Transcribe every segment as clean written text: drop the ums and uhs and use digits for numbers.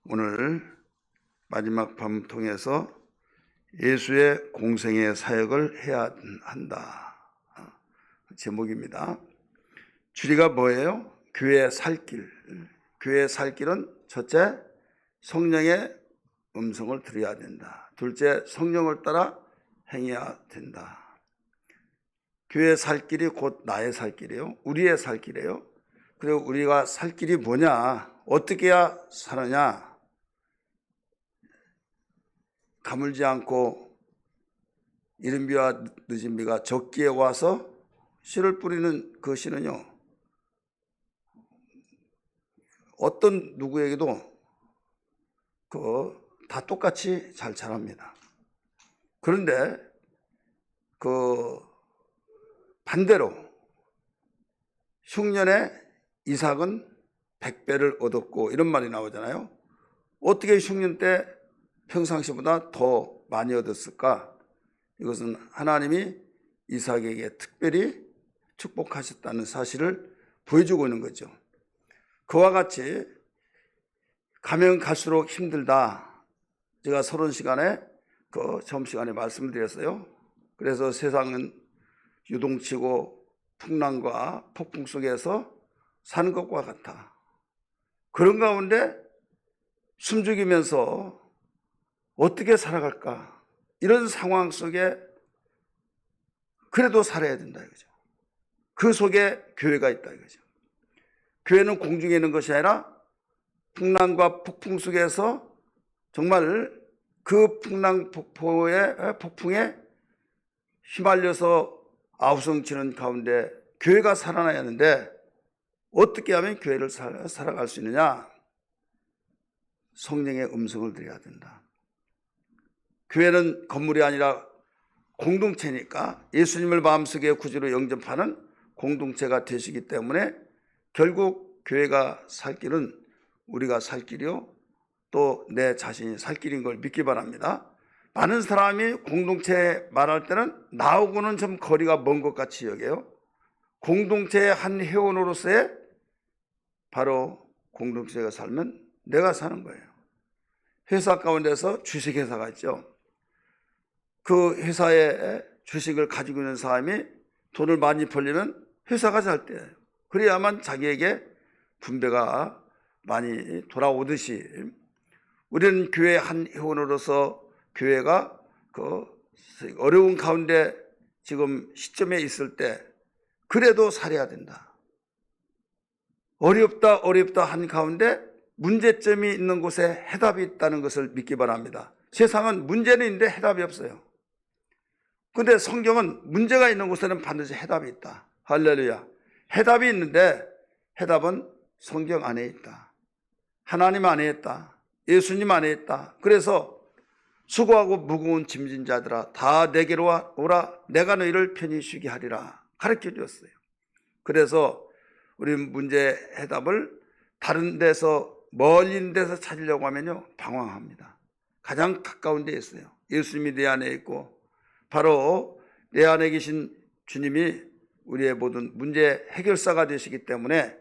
오늘 마지막 밤 통해서 예수의 공생의 사역을 해야 한다. 제목입니다. 주리가 뭐예요? 교회의 살 길. 교회의 살 길은 첫째, 성령의 음성을 들어야 된다. 둘째, 성령을 따라 행해야 된다. 교회의 살 길이 곧 나의 살 길이에요. 우리의 살 길이에요. 그리고 우리가 살 길이 뭐냐? 어떻게 해야 사느냐? 가물지 않고 이른 비와 늦은 비가 적기에 와서 씨를 뿌리는 그 씨는요, 어떤 누구에게도 다 똑같이 잘 자랍니다. 그런데 반대로 흉년에 이삭은 100배를 얻었고 이런 말이 나오잖아요. 어떻게 흉년 때 평상시보다 더 많이 얻었을까? 이것은 하나님이 이삭에게 특별히 축복하셨다는 사실을 보여주고 있는 거죠. 그와 같이 가면 갈수록 힘들다. 제가 서론 시간에 점심시간에 말씀드렸어요. 그래서 세상은 유동치고 풍랑과 폭풍 속에서 사는 것과 같아. 그런 가운데 숨죽이면서 어떻게 살아갈까? 이런 상황 속에 그래도 살아야 된다 이거죠. 그 속에 교회가 있다 이거죠. 교회는 공중에 있는 것이 아니라 풍랑과 폭풍 속에서 정말 그 풍랑 폭풍에 휘말려서 아우성치는 가운데 교회가 살아나야 하는데 어떻게 하면 교회를 살아갈 수 있느냐? 성령의 음성을 들어야 된다. 교회는 건물이 아니라 공동체니까 예수님을 마음속에 구주로 영접하는 공동체가 되시기 때문에 결국 교회가 살 길은 우리가 살 길이요, 또 내 자신이 살 길인 걸 믿기 바랍니다. 많은 사람이 공동체 말할 때는 나하고는 좀 거리가 먼 것 같이 여겨요. 공동체의 한 회원으로서의 바로 공동체가 살면 내가 사는 거예요. 회사 가운데서 주식회사가 있죠. 그 회사의 주식을 가지고 있는 사람이 돈을 많이 벌리면 회사가 잘 돼요. 그래야만 자기에게 분배가 많이 돌아오듯이 우리는 교회 한 회원으로서 교회가 어려운 가운데 지금 시점에 있을 때 그래도 살아야 된다. 어렵다 한 가운데 문제점이 있는 곳에 해답이 있다는 것을 믿기 바랍니다. 세상은 문제는 있는데 해답이 없어요. 근데 성경은 문제가 있는 곳에는 반드시 해답이 있다. 할렐루야. 해답이 있는데 해답은 성경 안에 있다. 하나님 안에 있다. 예수님 안에 있다. 그래서 수고하고 무거운 짐진 자들아 다 내게로 오라. 내가 너희를 편히 쉬게 하리라. 가르쳐 주었어요. 그래서 우리는 문제의 해답을 다른 데서 멀리 있는 데서 찾으려고 하면요 방황합니다. 가장 가까운 데 있어요. 예수님이 내 안에 있고 바로 내 안에 계신 주님이 우리의 모든 문제 해결사가 되시기 때문에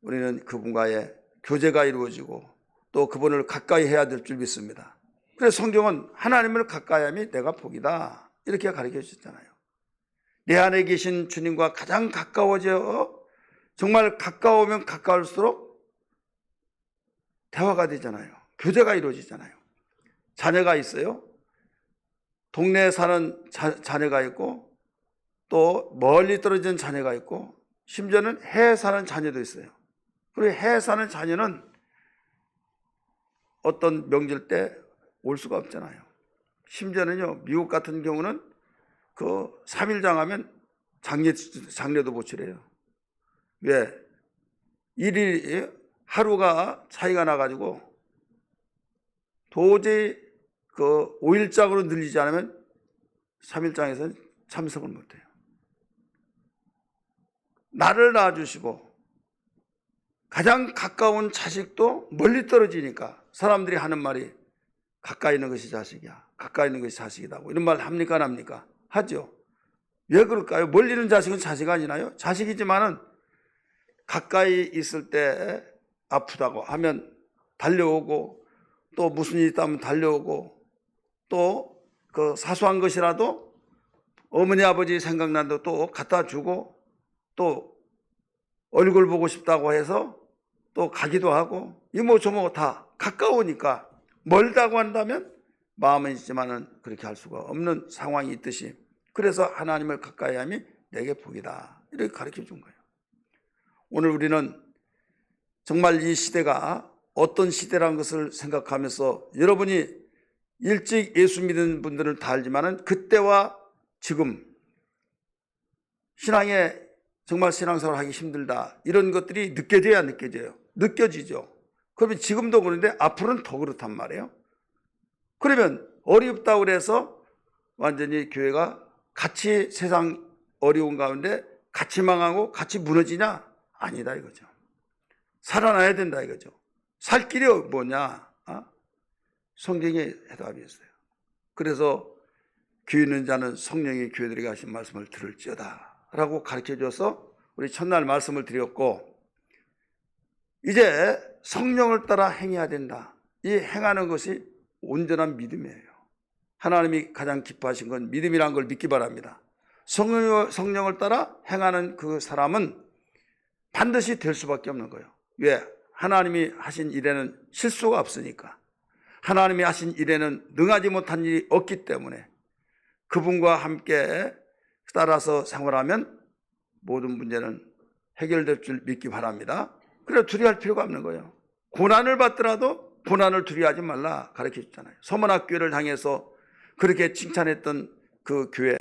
우리는 그분과의 교제가 이루어지고 또 그분을 가까이 해야 될 줄 믿습니다. 그래서 성경은 하나님을 가까이 함이 내가 복이다 이렇게 가르쳐 주셨잖아요. 내 안에 계신 주님과 가장 가까워져 정말 가까우면 가까울수록 대화가 되잖아요. 교제가 이루어지잖아요. 자녀가 있어요. 동네에 사는 자녀가 있고 또 멀리 떨어진 자녀가 있고 심지어는 해에 사는 자녀도 있어요. 그리고 해에 사는 자녀는 어떤 명절 때 올 수가 없잖아요. 심지어는요 미국 같은 경우는 3일장 하면 장례도 못 치래요. 왜? 일이 하루가 차이가 나가지고 도저히 5일장으로 늘리지 않으면 3일장에서는 참석을 못해요. 나를 낳아주시고 가장 가까운 자식도 멀리 떨어지니까 사람들이 하는 말이 가까이 있는 것이 자식이야. 가까이 있는 것이 자식이다고. 이런 말 합니까 안 합니까? 하죠. 왜 그럴까요? 멀리 있는 자식은 자식 아니나요? 자식이지만은 가까이 있을 때 아프다고 하면 달려오고 또 무슨 일이 있다면 달려오고, 또 그 사소한 것이라도 어머니 아버지 생각난다고 또 갖다 주고, 또 얼굴 보고 싶다고 해서 또 가기도 하고, 이모 저모 다 가까우니까. 멀다고 한다면 마음은 있지만은 그렇게 할 수가 없는 상황이 있듯이, 그래서 하나님을 가까이 함이 내게 복이다, 이렇게 가르쳐 준 거예요. 오늘 우리는 정말 이 시대가 어떤 시대라는 것을 생각하면서, 여러분이 일찍 예수 믿는 분들은 다 알지만은 그때와 지금 신앙에 정말 신앙생활 하기 힘들다, 이런 것들이 느껴져야 느껴져요. 느껴지죠. 그러면 지금도 그런데 앞으로는 더 그렇단 말이에요. 그러면 어렵다고 그래서 완전히 교회가 같이 세상 어려운 가운데 같이 망하고 같이 무너지냐? 아니다 이거죠. 살아나야 된다 이거죠. 살 길이 뭐냐? 성경의 해답이 있어요. 그래서 귀 있는 자는 성령이 교회들에게 하신 말씀을 들을지어다 라고 가르쳐줘서 우리 첫날 말씀을 드렸고, 이제 성령을 따라 행해야 된다. 이 행하는 것이 온전한 믿음이에요. 하나님이 가장 기뻐하신 건 믿음이라는 걸 믿기 바랍니다. 성령을 따라 행하는 그 사람은 반드시 될 수밖에 없는 거예요. 왜? 하나님이 하신 일에는 실수가 없으니까. 하나님이 하신 일에는 능하지 못한 일이 없기 때문에 그분과 함께 따라서 생활하면 모든 문제는 해결될 줄 믿기 바랍니다. 그래서 두려워할 필요가 없는 거예요. 고난을 받더라도 고난을 두려워하지 말라 가르쳐 줬잖아요. 서문학교를 당해서 그렇게 칭찬했던 그 교회,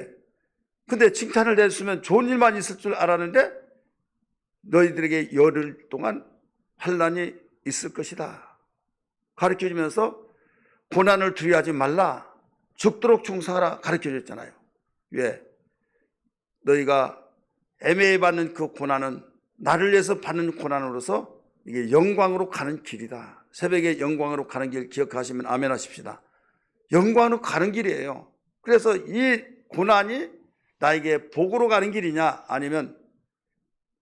근데 칭찬을 했으면 좋은 일만 있을 줄 알았는데 너희들에게 열흘 동안 환난이 있을 것이다 가르쳐 주면서 고난을 두려워하지 말라, 죽도록 충성하라 가르쳐 줬잖아요. 왜? 너희가 애매히 받는 그 고난은 나를 위해서 받는 고난으로서 이게 영광으로 가는 길이다. 새벽에 영광으로 가는 길 기억하시면 아멘 하십시다. 영광으로 가는 길이에요. 그래서 이 고난이 나에게 복으로 가는 길이냐, 아니면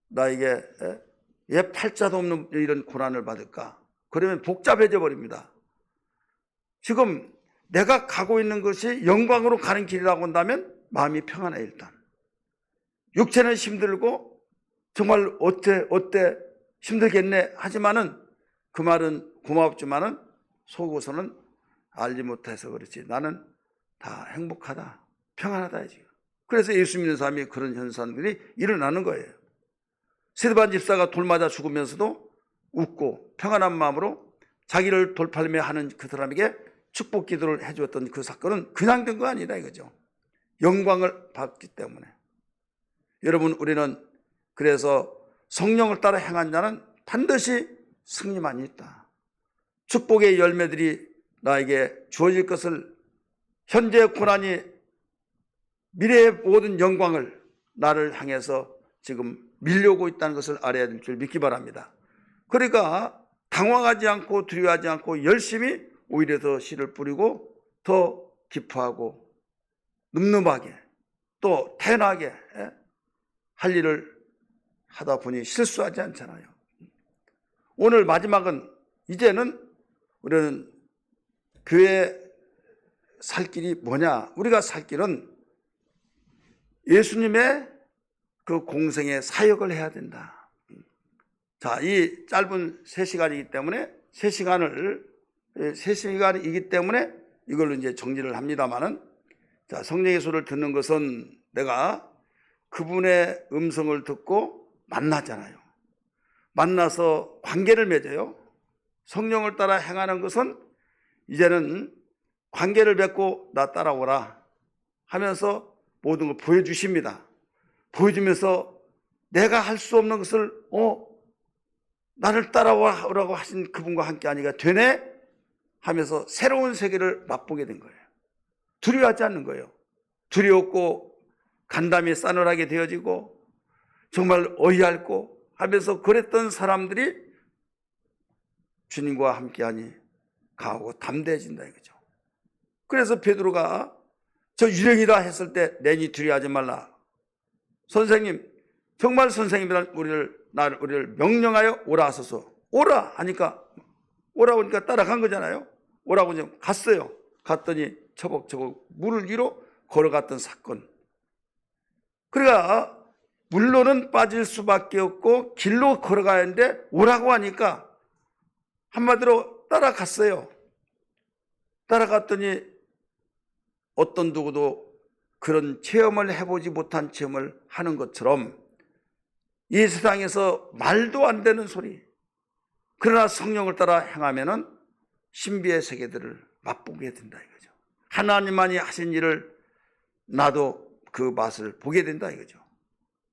나에게 왜 팔자도 없는 이런 고난을 받을까? 그러면 복잡해져 버립니다. 지금 내가 가고 있는 것이 영광으로 가는 길이라고 한다면 마음이 평안해. 일단 육체는 힘들고 정말 어때 힘들겠네 하지만은 그 말은 고맙지만은 속으로서는 알지 못해서 그렇지 나는 다 행복하다, 평안하다 지금. 그래서 예수 믿는 사람이 그런 현상들이 일어나는 거예요. 스데반 집사가 돌 맞아 죽으면서도 웃고 평안한 마음으로 자기를 돌팔매 하는 그 사람에게 축복 기도를 해주었던 그 사건은 그냥 된 거 아니다 이거죠. 영광을 받기 때문에. 여러분, 우리는 그래서 성령을 따라 행한 자는 반드시 승리만이 있다. 축복의 열매들이 나에게 주어질 것을, 현재의 고난이 미래의 모든 영광을 나를 향해서 지금 밀려오고 있다는 것을 알아야 될 줄 믿기 바랍니다. 그러니까 당황하지 않고 두려워하지 않고 열심히 오히려 더 씨를 뿌리고 더 기뻐하고 늠름하게 또 태연하게 할 일을 하다 보니 실수하지 않잖아요. 오늘 마지막은, 이제는 우리는 교회 살 길이 뭐냐? 우리가 살 길은 예수님의 그 공생의 사역을 해야 된다. 자, 이 짧은 3시간이기 때문에 3시간이기 때문에 이걸로 이제 정리를 합니다만은, 자, 성령의 소리를 듣는 것은 내가 그분의 음성을 듣고 만나잖아요. 만나서 관계를 맺어요. 성령을 따라 행하는 것은 이제는 관계를 맺고 나 따라오라 하면서 모든 걸 보여주십니다. 보여주면서 내가 할 수 없는 것을 나를 따라오라고 하신 그분과 함께 하니까 되네 하면서 새로운 세계를 맛보게 된 거예요. 두려워하지 않는 거예요. 두려웠고 간담이 싸늘하게 되어지고 정말 어이없고 하면서 그랬던 사람들이 주님과 함께하니 강하고 담대해진다 이거죠. 그래서 베드로가 저 유령이다 했을 때 내니 두려워하지 말라. 선생님, 정말 선생님이란 우리를 명령하여 오라 하소서. 오라 하니까, 오라 하니까 따라간 거잖아요. 오라고 좀 갔어요. 갔더니 처벅처벅 물 위로 걸어갔던 사건. 그러니까 물로는 빠질 수밖에 없고 길로 걸어가야 하는데 오라고 하니까 한마디로 따라갔어요. 따라갔더니 어떤 누구도 그런 체험을 해보지 못한 체험을 하는 것처럼 이 세상에서 말도 안 되는 소리, 그러나 성령을 따라 행하면은 신비의 세계들을 맛보게 된다 이거죠. 하나님만이 하신 일을 나도 그 맛을 보게 된다 이거죠.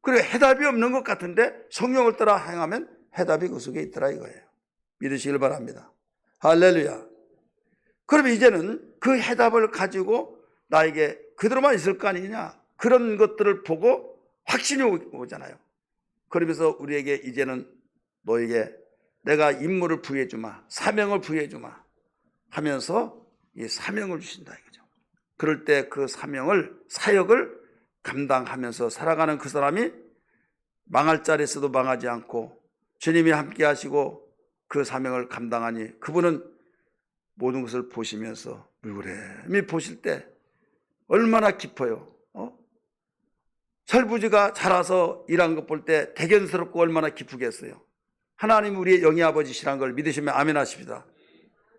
그리고 해답이 없는 것 같은데 성령을 따라 행하면 해답이 그 속에 있더라 이거예요. 믿으시길 바랍니다. 할렐루야. 그럼 이제는 그 해답을 가지고 나에게 그대로만 있을 거 아니냐, 그런 것들을 보고 확신이 오잖아요. 그러면서 우리에게 이제는 너에게 내가 임무를 부여해 주마, 사명을 부여해 주마 하면서 이 사명을 주신다 이거죠. 그럴 때 그 사역을 감당하면서 살아가는 그 사람이 망할 자리에서도 망하지 않고 주님이 함께 하시고 그 사명을 감당하니 그분은 모든 것을 보시면서 물그레미 보실 때 얼마나 깊어요. 철부지가 자라서 일한 것 볼 때 대견스럽고 얼마나 기쁘겠어요. 하나님이 우리의 영의 아버지시란 걸 믿으시면 아멘 하십니다.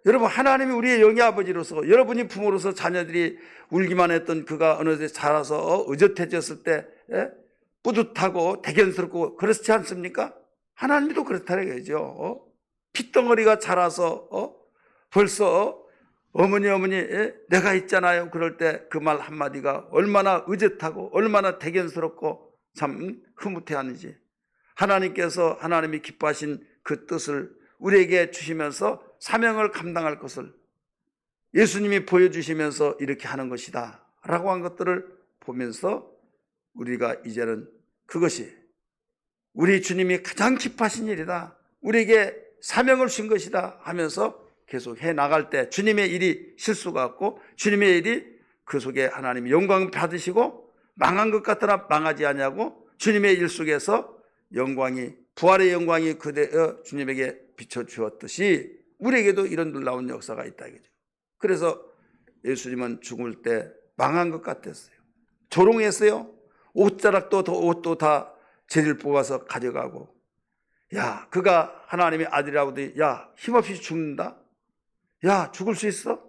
여러분, 하나님이 우리의 영의 아버지로서, 여러분이 부모로서 자녀들이 울기만 했던 그가 어느새 자라서 의젓해졌을 때 뿌듯하고 대견스럽고 그렇지 않습니까? 하나님도 그렇다는 거죠. 핏덩어리가 자라서 벌써 어머니 내가 있잖아요. 그럴 때 그 말 한마디가 얼마나 의젓하고 얼마나 대견스럽고 참 흐뭇해하는지, 하나님께서 하나님이 기뻐하신 그 뜻을 우리에게 주시면서 사명을 감당할 것을 예수님이 보여주시면서 이렇게 하는 것이다 라고 한 것들을 보면서 우리가 이제는 그것이 우리 주님이 가장 기뻐하신 일이다, 우리에게 사명을 주신 것이다 하면서 계속 해 나갈 때 주님의 일이 실수가 없고 주님의 일이 그 속에 하나님이 영광을 받으시고 망한 것 같으나 망하지 아니하고 주님의 일 속에서 영광이, 부활의 영광이 그대여 주님에게 비춰주었듯이 우리에게도 이런 놀라운 역사가 있다 이거죠. 그래서 예수님은 죽을 때 망한 것 같았어요. 조롱했어요. 옷도 다 재질 뽑아서 가져가고, 야, 그가 하나님의 아들이라고도, 야, 힘없이 죽는다? 야, 죽을 수 있어?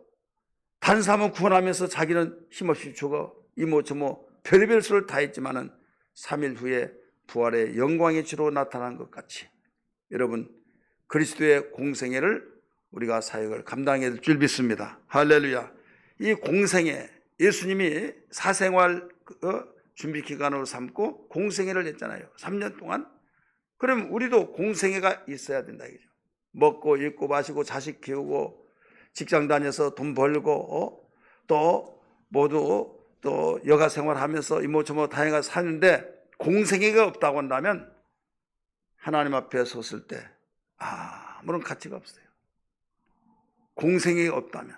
다른 사람은 구원하면서 자기는 힘없이 죽어. 이모 저모 별의별 수를 다 했지만은 3일 후에 부활의 영광의 주로 나타난 것 같이 여러분, 그리스도의 공생애를 우리가 사역을 감당해야 될 줄 믿습니다. 할렐루야. 이 공생애, 예수님이 사생활 준비 기간으로 삼고 공생애를 했잖아요. 3년 동안. 그럼 우리도 공생애가 있어야 된다 이거죠. 먹고 입고 마시고 자식 키우고 직장 다녀서 돈 벌고 또 모두 또 여가 생활하면서 이모저모 다양하게 사는데 공생애가 없다고 한다면 하나님 앞에 섰을 때 아무런 가치가 없어요. 공생애가 없다면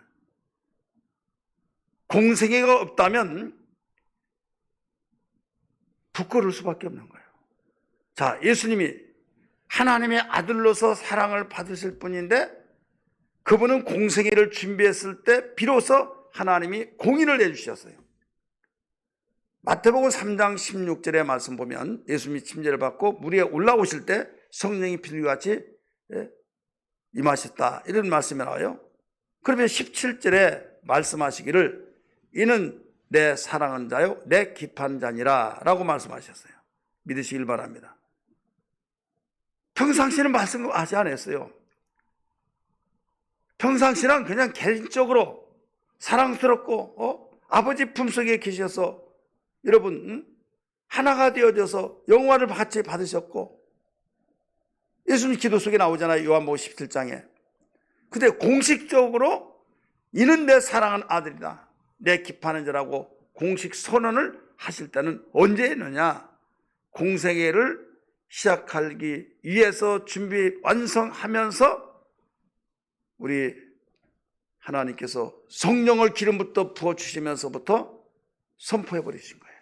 부끄러울 수밖에 없는 거예요. 자, 예수님이 하나님의 아들로서 사랑을 받으실 분인데 그분은 공생애를 준비했을 때 비로소 하나님이 공인을 내주셨어요. 마태복음 3장 16절의 말씀 보면 예수님이 침례를 받고 물 위에 올라오실 때 성령이 비둘기같이 임하셨다 이런 말씀이 나와요. 그러면 17절에 말씀하시기를 이는 내 사랑하는 자요 내 기뻐하는 자니라 라고 말씀하셨어요. 믿으시길 바랍니다. 평상시에는 말씀하지 않았어요. 평상시는 그냥 개인적으로 사랑스럽고 아버지 품속에 계셔서 여러분 하나가 되어져서 영화를 같이 받으셨고 예수님 기도 속에 나오잖아요. 요한복음 17장에. 근데 공식적으로 이는 내 사랑하는 아들이다, 내 기뻐하는 자라고 공식 선언을 하실 때는 언제 했느냐? 공생애를 시작하기 위해서 준비 완성하면서 우리 하나님께서 성령을 기름부터 부어주시면서부터 선포해 버리신 거예요.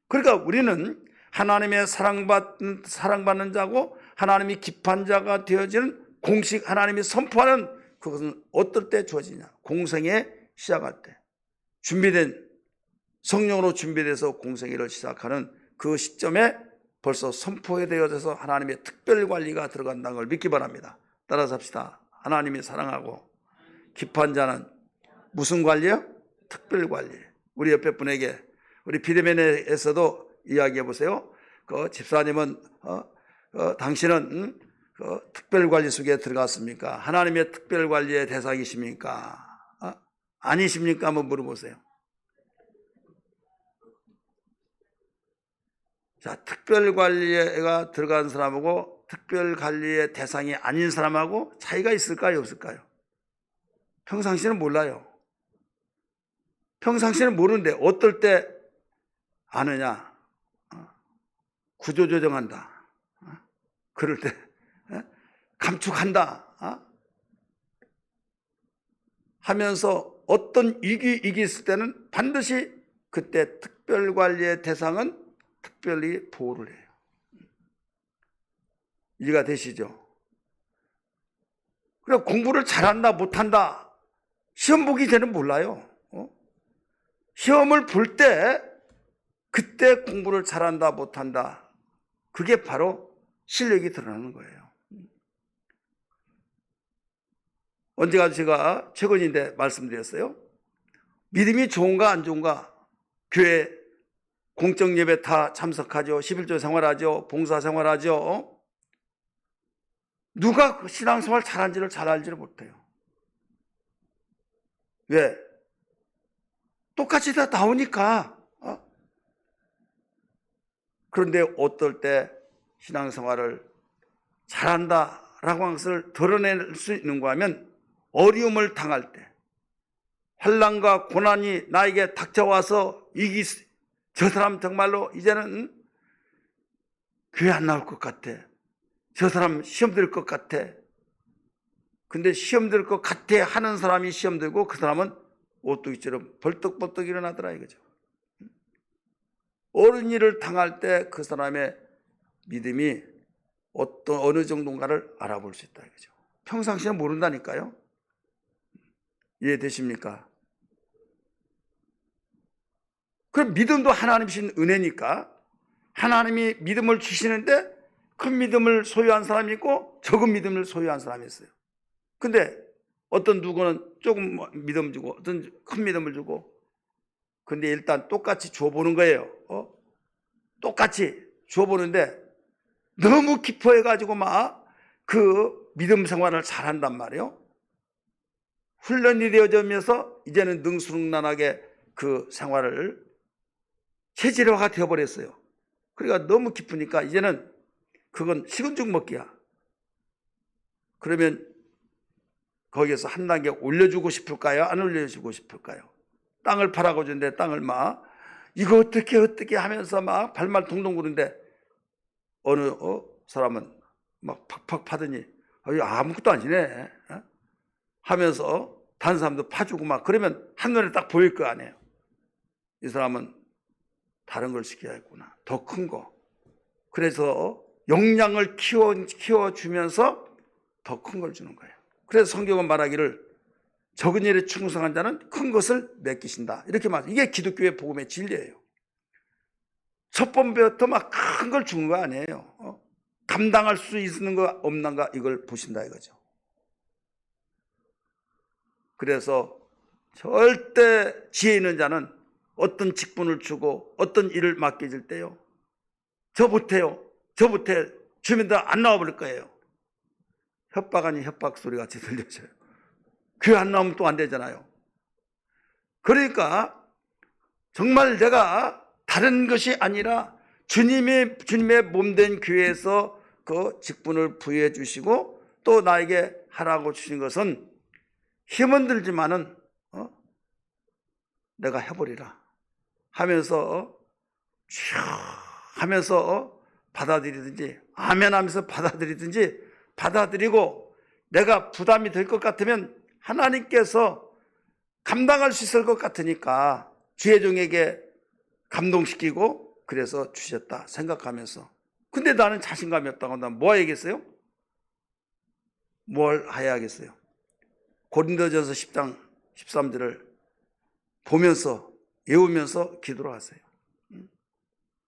그러니까 우리는 하나님의 사랑받는 자고 하나님이 기뻐한 자가 되어지는 공식 하나님이 선포하는 그것은 어떨 때 주어지냐? 공생애 시작할 때. 준비된, 성령으로 준비돼서 공생애를 시작하는 그 시점에 벌써 선포되어져서 하나님의 특별 관리가 들어간다는 걸 믿기 바랍니다. 따라서 합시다. 하나님이 사랑하고 기뻐한 자는 무슨 관리요? 특별 관리. 우리 옆에 분에게, 우리 비대면에서도 이야기해 보세요. 그 집사님은 당신은 특별 관리 속에 들어갔습니까? 하나님의 특별 관리의 대상이십니까? 아니십니까? 한번 물어보세요. 자, 특별 관리가 들어간 사람하고 특별 관리의 대상이 아닌 사람하고 차이가 있을까요? 없을까요? 평상시는 몰라요. 평상시는 모르는데 어떨 때 아느냐? 구조조정한다. 그럴 때 감축한다 하면서 어떤 위기 있을 때는 반드시 그때 특별관리의 대상은 특별히 보호를 해요. 이해가 되시죠? 그래, 공부를 잘한다 못한다 시험 보기 전에는 몰라요. 시험을 볼 때 그때 공부를 잘한다 못한다, 그게 바로 실력이 드러나는 거예요. 언제가 제가 최근인데 말씀드렸어요. 믿음이 좋은가 안 좋은가? 교회 공적 예배 다 참석하죠. 11조 생활하죠. 봉사 생활하죠. 누가 신앙생활 잘한지를 잘 알지를 못해요. 왜? 똑같이 다 나오니까. 그런데 어떨 때 신앙생활을 잘한다라고 하는 것을 드러낼 수 있는가 하면 어려움을 당할 때, 환난과 고난이 나에게 닥쳐와서 저 사람 정말로 이제는 교회 안 나올 것 같아. 저 사람 시험 들 것 같아. 근데 시험 들 것 같아 하는 사람이 시험 들고 그 사람은 오뚜기처럼 벌떡벌떡 일어나더라 이거죠. 어려운 일을 당할 때 그 사람의 믿음이 어느 정도인가를 알아볼 수 있다 이거죠. 평상시에 모른다니까요. 이해되십니까? 그럼 믿음도 하나님이신 은혜니까 하나님이 믿음을 주시는데 큰 믿음을 소유한 사람이 있고 적은 믿음을 소유한 사람이 있어요. 근데 어떤 누구는 조금 믿음 주고 어떤 큰 믿음을 주고, 근데 일단 똑같이 줘보는 거예요. 똑같이 줘보는데 너무 기뻐해가지고 막 그 믿음 생활을 잘한단 말이에요. 훈련이 되어지면서 이제는 능수능란하게 그 생활을 체질화가 되어버렸어요. 그러니까 너무 기쁘니까 이제는 그건 식은 죽 먹기야. 그러면 거기에서 한 단계 올려주고 싶을까요? 안 올려주고 싶을까요? 땅을 팔아고 주는데 땅을 막 이거 어떻게 하면서 막 발말 동동 구는데 어느 사람은 막 팍팍 파더니 아무것도 아니네 하면서 다른 사람도 파주고 막 그러면 한눈에 딱 보일 거 아니에요. 이 사람은 다른 걸 시켜야겠구나. 더 큰 거. 그래서 역량을 키워주면서 더 큰 걸 주는 거예요. 그래서 성경은 말하기를 적은 일에 충성한 자는 큰 것을 맡기신다. 이렇게 말. 이게 기독교의 복음의 진리예요. 첫 번부터 막 큰 걸 주는 거 아니에요. 감당할 수 있는 거 없는가 이걸 보신다 이거죠. 그래서 절대 지혜 있는 자는 어떤 직분을 주고 어떤 일을 맡겨질 때요, 저 못해 주면 다 안 나와버릴 거예요. 협박 아닌 협박 소리 같이 들려져요. 교회 안 나오면 또 안 되잖아요. 그러니까 정말 내가 다른 것이 아니라 주님의 몸된 교회에서 그 직분을 부여해 주시고 또 나에게 하라고 주신 것은 힘은 들지만은 내가 해버리라 하면서 하면서 받아들이든지 아멘 하면서 받아들이고 내가 부담이 될 것 같으면 하나님께서 감당할 수 있을 것 같으니까 주의 종에게 감동시키고 그래서 주셨다 생각하면서, 근데 나는 자신감이 없다고 한다면 뭐 해야겠어요? 뭘 해야겠어요? 고린도전서 10장 13절을 보면서 외우면서 기도를 하세요.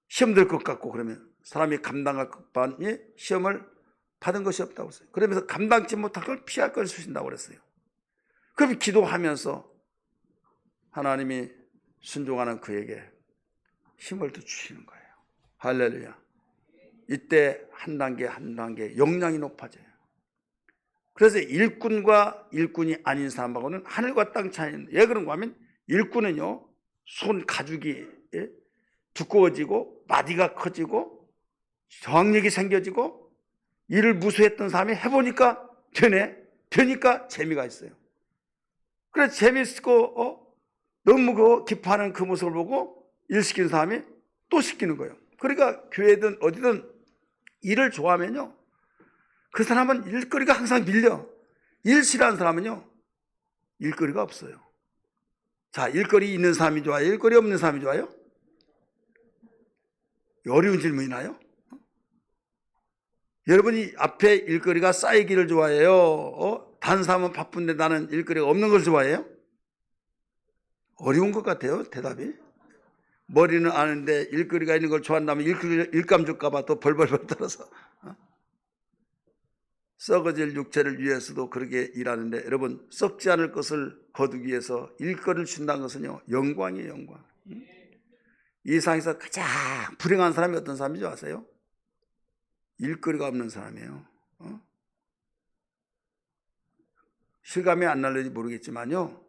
시험 될 것 같고 그러면 사람이 감당할 것만이 시험을 받은 것이 없다고 했어요. 그러면서 감당치 못할 걸 피할 걸 주신다고 그랬어요. 그럼 기도하면서 하나님이 순종하는 그에게 힘을 더 주시는 거예요. 할렐루야. 이때 한 단계 한 단계 역량이 높아져요. 그래서 일꾼과 일꾼이 아닌 사람하고는 하늘과 땅 차이인데, 왜 그런가 하면 일꾼은요, 손 가죽이 두꺼워지고 마디가 커지고 저항력이 생겨지고 일을 무수했던 사람이 해보니까 되니까 재미가 있어요. 그래서 재미있고 너무 기뻐하는 그 모습을 보고 일 시키는 사람이 또 시키는 거예요. 그러니까 교회든 어디든 일을 좋아하면요, 그 사람은 일거리가 항상 밀려. 일 싫어하는 사람은요, 일거리가 없어요. 자, 일거리 있는 사람이 좋아요? 일거리 없는 사람이 좋아요? 어려운 질문이나요? 여러분이 앞에 일거리가 쌓이기를 좋아해요? 다른 사람은 바쁜데 나는 일거리가 없는 걸 좋아해요? 어려운 것 같아요, 대답이. 머리는 아는데 일거리가 있는 걸 좋아한다면 일감 줄까봐 또 벌벌벌 떨어서. 썩어질 육체를 위해서도 그렇게 일하는데, 여러분, 썩지 않을 것을 거두기 위해서 일거리를 준다는 것은요, 영광이에요, 영광. 이 세상에서 가장 불행한 사람이 어떤 사람인지 아세요? 일거리가 없는 사람이에요. 실감이 안 날는지 모르겠지만요,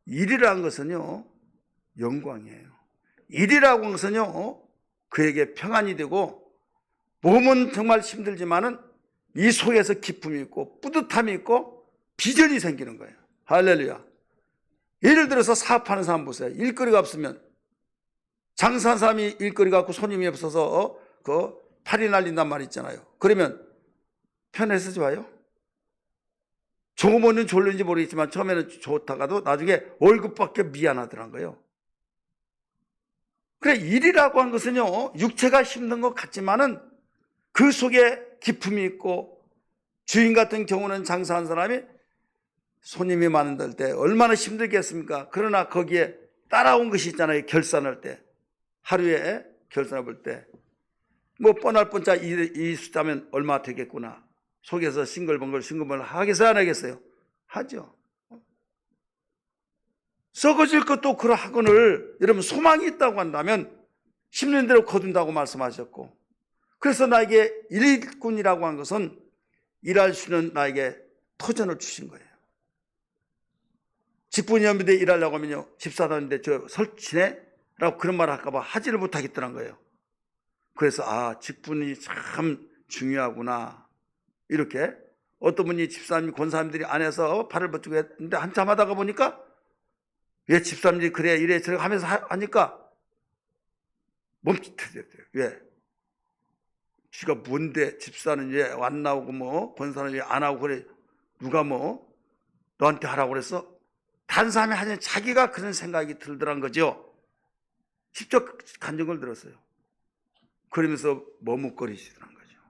일이라는 것은요, 영광이에요. 일이라고 하는 것은요, 그에게 평안이 되고, 몸은 정말 힘들지만은 이 속에서 기쁨이 있고 뿌듯함이 있고 비전이 생기는 거예요. 할렐루야. 예를 들어서 사업하는 사람 보세요. 일거리가 없으면, 장사한 사람이 일거리가 없고 손님이 없어서 그 팔이 날린단 말 있잖아요. 그러면 편해서 좋아요? 조금은 졸린지 모르겠지만 처음에는 좋다가도 나중에 월급밖에 미안하더란 거예요. 그래, 일이라고 하는 것은요, 육체가 힘든 것 같지만은 그 속에 기쁨이 있고, 주인 같은 경우는 장사한 사람이 손님이 많을 때 얼마나 힘들겠습니까? 그러나 거기에 따라온 것이 있잖아요. 결산할 때, 하루에 결산해 볼 때 뭐 뻔할 뻔짜 이 숫자면 얼마 되겠구나, 속에서 싱글벙글 하겠어요, 안 하겠어요? 하죠. 썩어질 것도 그러하거늘 여러분, 소망이 있다고 한다면 심는 대로 거둔다고 말씀하셨고, 그래서 나에게 일꾼이라고 한 것은 일할 수 있는 나에게 터전을 주신 거예요. 직분이 연비대 일하려고 하면요, 집사다는데 저 설치네? 라고 그런 말을 할까봐 하지를 못하겠더란 거예요. 그래서 직분이 참 중요하구나, 이렇게. 어떤 분이 집사님, 권사님들이 안에서 팔을 버티고 했는데 한참 하다가 보니까 왜 집사님들이 그래 이래 저래 하면서 하니까 멈칫해졌대요. 왜? 지가 뭔데 집사는 왜 안 나오고 뭐 권사는 왜 안 하고 그래, 누가 뭐 너한테 하라고 그랬어? 다른 사람이 하는 자기가 그런 생각이 들더란 거죠. 직접 간증을 들었어요. 그러면서 머뭇거리시더란 거죠.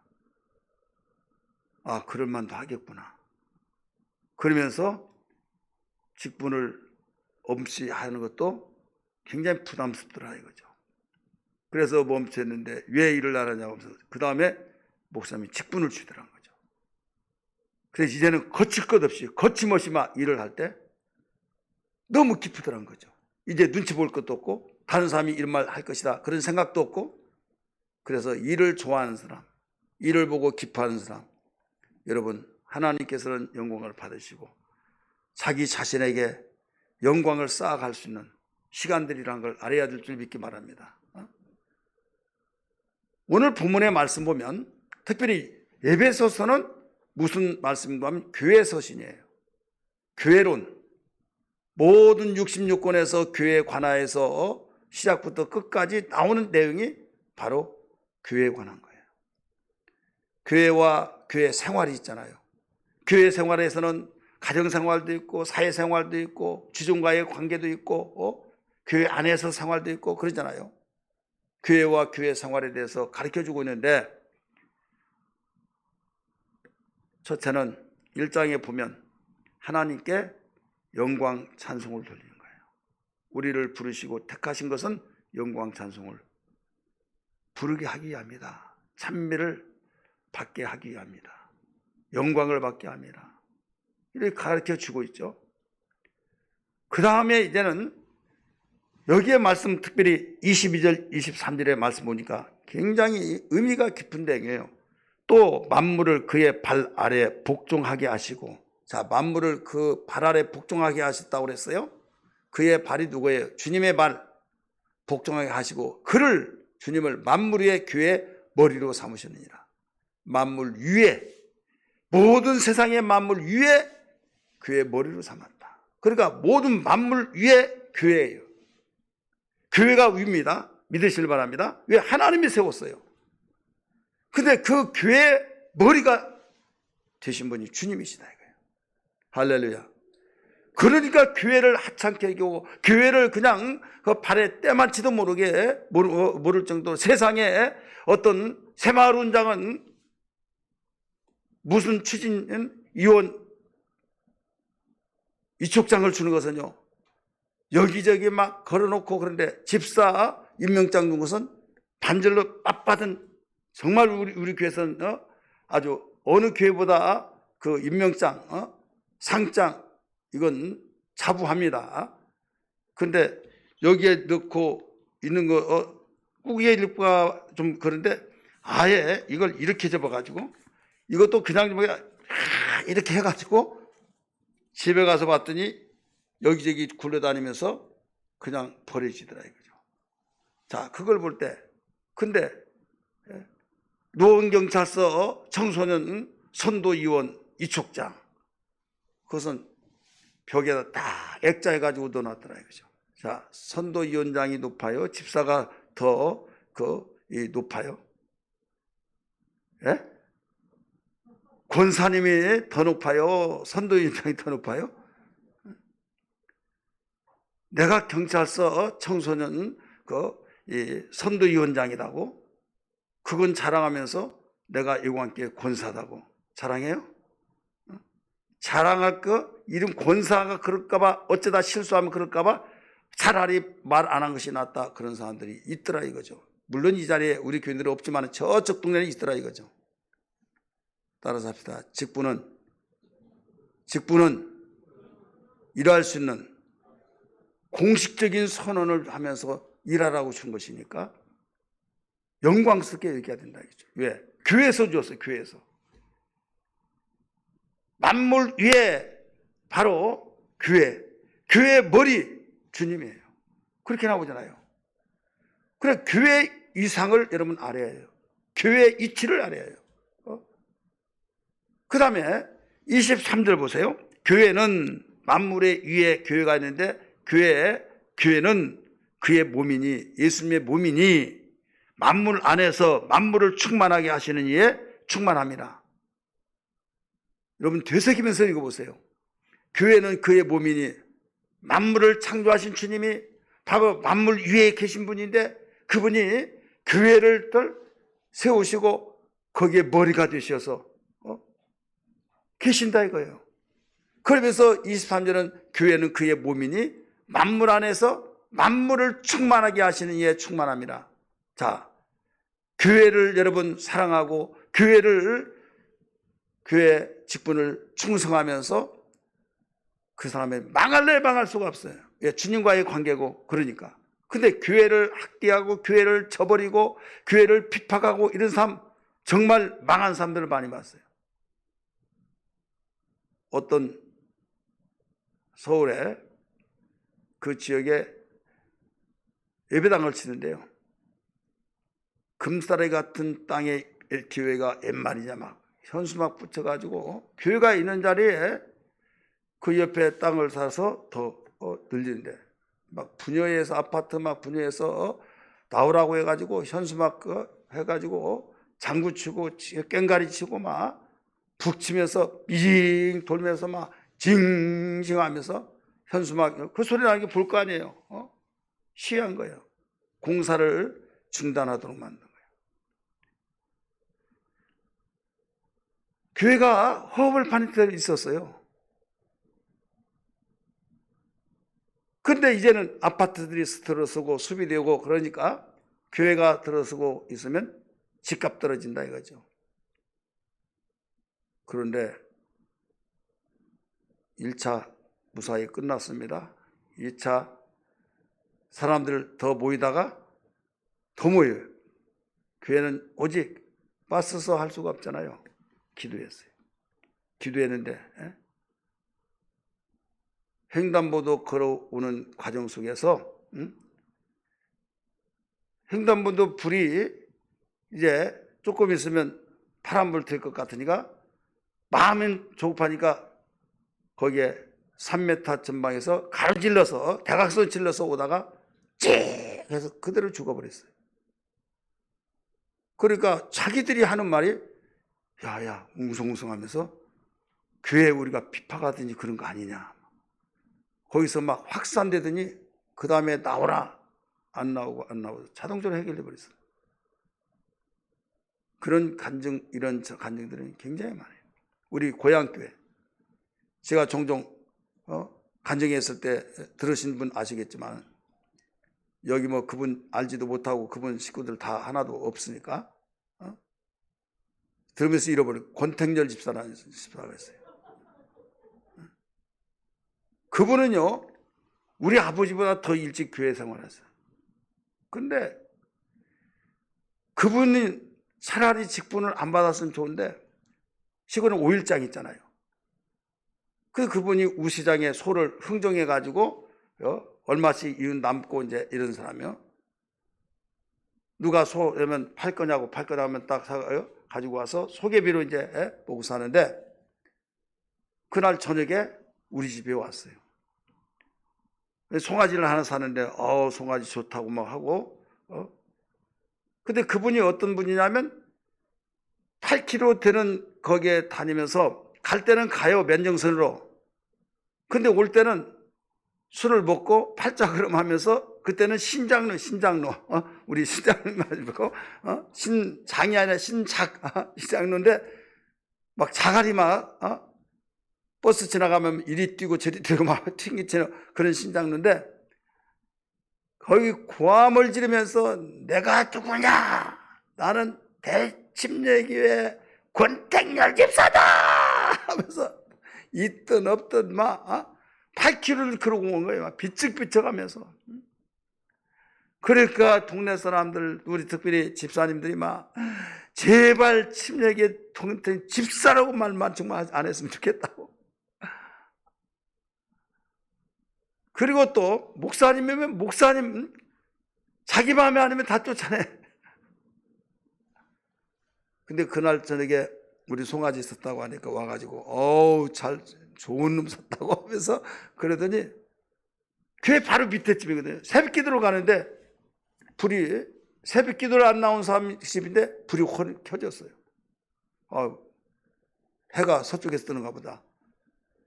그럴 만도 하겠구나. 그러면서 직분을 없이 하는 것도 굉장히 부담스럽더라 이거죠. 그래서 멈췄는데 왜 일을 안 하냐고 하면서 그 다음에 목사님이 직분을 주더란 거죠. 그래서 이제는 거칠 것 없이 거침없이 막 일을 할 때 너무 기쁘더란 거죠. 이제 눈치 볼 것도 없고 다른 사람이 이런 말 할 것이다 그런 생각도 없고. 그래서 일을 좋아하는 사람, 일을 보고 기뻐하는 사람, 여러분, 하나님께서는 영광을 받으시고 자기 자신에게 영광을 쌓아갈 수 있는 시간들이라는 걸 알아야 될 줄 믿기 바랍니다. 오늘 본문의 말씀 보면 특별히 에베소서는 무슨 말씀인가 하면 교회 서신이에요. 교회론, 모든 66권에서 교회에 관하여서 시작부터 끝까지 나오는 내용이 바로 교회에 관한 거예요. 교회와 교회 생활이 있잖아요. 교회 생활에서는 가정생활도 있고 사회생활도 있고 주종과의 관계도 있고 교회 안에서 생활도 있고 그러잖아요. 교회와 교회 생활에 대해서 가르쳐주고 있는데, 첫째는 1장에 보면 하나님께 영광 찬송을 돌리는 거예요. 우리를 부르시고 택하신 것은 영광 찬송을 부르게 하기 위함이다. 찬미를 받게 하기 위함이다. 영광을 받게 합니다. 이렇게 가르쳐 주고 있죠. 그 다음에 이제는 여기에 말씀, 특별히 22절, 23절의 말씀 보니까 굉장히 의미가 깊은 내용이에요. 또 만물을 그의 발 아래 복종하게 하시고, 자, 만물을 그 발 아래 복종하게 하셨다고 그랬어요. 그의 발이 누구예요? 주님의 발 복종하게 하시고, 그를, 주님을 만물 위의 교회의 머리로 삼으셨느니라. 만물 위에, 모든 세상의 만물 위에 교회의 머리로 삼았다. 그러니까 모든 만물 위에 교회예요. 교회가 위입니다. 믿으시길 바랍니다. 왜? 하나님이 세웠어요. 근데 그 교회의 머리가 되신 분이 주님이시다 이거예요. 할렐루야. 그러니까 교회를 하찮게 하고, 교회를 그냥 그 발에 때만치도 모르게 모를 정도로, 세상에 어떤 새마을운장은 무슨 추진 이원 이촉장을 주는 것은요, 여기저기 막 걸어놓고, 그런데 집사 임명장 준 것은 반절로 빳빳은, 정말 우리 교회에서는 아주 어느 교회보다 그 임명장, 상장, 이건 자부합니다. 근데 여기에 넣고 있는 거 꾸기에 읽기가 좀 그런데, 아예 이걸 이렇게 접어가지고, 이것도 그냥 이렇게 해가지고 집에 가서 봤더니 여기저기 굴러다니면서 그냥 버려지더라 이거죠. 자, 그걸 볼 때, 근데 노원경찰서 청소년 선도위원 이촉장, 그것은 벽에다 딱 액자해가지고 넣어놨더라 이거죠. 자, 선도위원장이 높아요? 집사가 더 높아요? 예? 권사님이 더 높아요? 선도위원장이 더 높아요? 내가 경찰서 청소년 선도위원장이라고, 그건 자랑하면서 내가 이와 함께 권사다고 자랑해요? 자랑할 이름 권사가 그럴까봐, 어쩌다 실수하면 그럴까봐 차라리 말 안 한 것이 낫다, 그런 사람들이 있더라 이거죠. 물론 이 자리에 우리 교인들은 없지만 저쪽 동네에 있더라 이거죠. 따라서 합시다. 직분은 일할 수 있는 공식적인 선언을 하면서 일하라고 준 것이니까 영광스럽게 얘기해야 된다 이거죠. 왜? 교회에서 줬어요. 교회에서. 만물 위에 바로 교회의 머리 주님이에요. 그렇게 나오잖아요. 그래, 교회 이상을 여러분 알아야 해요. 교회의 이치를 알아야 해요. 그 다음에 23절 보세요. 교회는 만물의 위에 교회가 있는데, 교회는 그의 몸이니, 예수님의 몸이니, 만물 안에서 만물을 충만하게 하시는 이에 충만합니다. 여러분 되새기면서 읽어보세요. 교회는 그의 몸이니, 만물을 창조하신 주님이 바로 만물 위에 계신 분인데, 그분이 교회를 세우시고 거기에 머리가 되셔서 계신다 이거예요. 그러면서 23절은 교회는 그의 몸이니 만물 안에서 만물을 충만하게 하시는 이에 충만합니다. 자, 교회를 여러분 사랑하고 교회 직분을 충성하면서 그 사람의 망할 수가 없어요. 예, 주님과의 관계고. 그러니까. 근데 교회를 학대하고 교회를 저버리고 교회를 핍박하고 이런 사람, 정말 망한 사람들을 많이 봤어요. 어떤 서울에 그 지역에 예배당을 치는데요, 금싸라기 같은 땅에 교회가 웬 말이냐, 막 현수막 붙여가지고 교회가 있는 자리에 그 옆에 땅을 사서 더 늘리는데, 막 분여해서 아파트 막 분여해서 나오라고 해가지고 현수막 해가지고 장구 치고 깽가리 치고 막 북치면서 빙 돌면서 막 징징하면서 현수막, 그 소리 나는 게 볼 거 아니에요. 시한 거예요. 공사를 중단하도록 만든 거예요. 교회가 허업을 파는 때도 있었어요. 근데 이제는 아파트들이 들어서고 수비되고 그러니까 교회가 들어서고 있으면 집값 떨어진다 이거죠. 그런데 1차 무사히 끝났습니다. 2차 사람들 더 모이다가 더 모여요. 교회는 오직 빠서서 할 수가 없잖아요. 기도했어요. 기도했는데 횡단보도 걸어오는 과정 속에서 횡단보도 불이 이제 조금 있으면 파란불 될 것 같으니까 마음은 조급하니까 거기에 3m 전방에서 가로질러서 대각선 질러서 오다가 찌 해서 그대로 죽어버렸어요. 그러니까 자기들이 하는 말이 야야 웅성웅성하면서 교회 우리가 비파가더니 그런 거 아니냐. 거기서 막 확산되더니 그 다음에 나오라 안 나오고 자동적으로 해결돼 버렸어요. 그런 간증, 이런 간증들은 굉장히 많아요. 우리 고향교회 제가 종종 간증했을 때 들으신 분 아시겠지만 여기 뭐 그분 알지도 못하고 그분 식구들 다 하나도 없으니까 들으면서 잃어버린 권택열 집사라는 집사가 있어요. 그분은요 우리 아버지보다 더 일찍 교회 생활했어요. 근데 그분이 차라리 직분을 안 받았으면 좋은데 시골은 5일장 있잖아요. 그분이 우시장에 소를 흥정해 가지고 얼마씩 이윤 남고 이제 이런 사람이요. 누가 소라면 팔 거냐고 하면 딱 가지고 와서 소개비로 이제 먹고 사는데 그날 저녁에 우리 집에 왔어요. 송아지를 하나 사는데 송아지 좋다고 막 하고 근데 그분이 어떤 분이냐면 8km 되는 거기에 다니면서 갈 때는 가요 맨정선으로. 근데 올 때는 술을 먹고 팔자그름 하면서 그때는 신장로 우리 신장로 말고 신장이 아니라 신장로인데 막 자갈이 막 버스 지나가면 이리 뛰고 저리 뛰고 막 튕기치는 그런 신장로인데 거기 고함을 지르면서 내가 누구냐? 나는 대침례교회 권택열 집사다! 하면서 있든 없든 막 8km를 걸어고 온 거예요. 막 비쩍비쩍하면서. 그러니까 동네 사람들 우리 특별히 집사님들이 막 제발 침례교회 집사라고 말만 정말 안 했으면 좋겠다고. 그리고 또 목사님이면 목사님 자기 마음에 아니면 다 쫓아내. 근데 그날 저녁에 우리 송아지 있었다고 하니까 와가지고 잘 좋은 놈 샀다고 하면서 그러더니 교회 바로 밑에 집이거든요. 새벽 기도로 가는데 불이 새벽 기도를 안 나온 사람 집인데 불이 켜졌어요. 해가 서쪽에서 뜨는가 보다.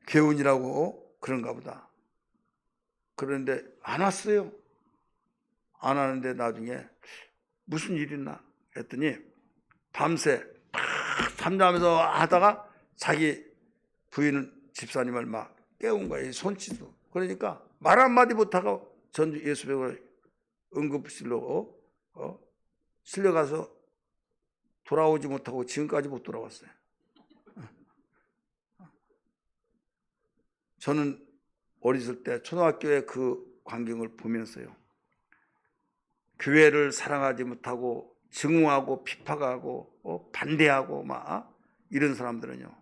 개운이라고 그런가 보다. 그런데 안 왔어요. 안 하는데 나중에 무슨 일 있나 했더니 밤새 잠자면서 하다가 자기 부인 집사님을 막 깨운 거예요. 손짓도. 그러니까 말 한마디 못하고 전주 예수병원 응급실로 실려가서 돌아오지 못하고 지금까지 못 돌아왔어요. 저는 어렸을 때 초등학교의 그 광경을 보면서요. 교회를 사랑하지 못하고 증오하고 비판하고 반대하고 막 이런 사람들은요.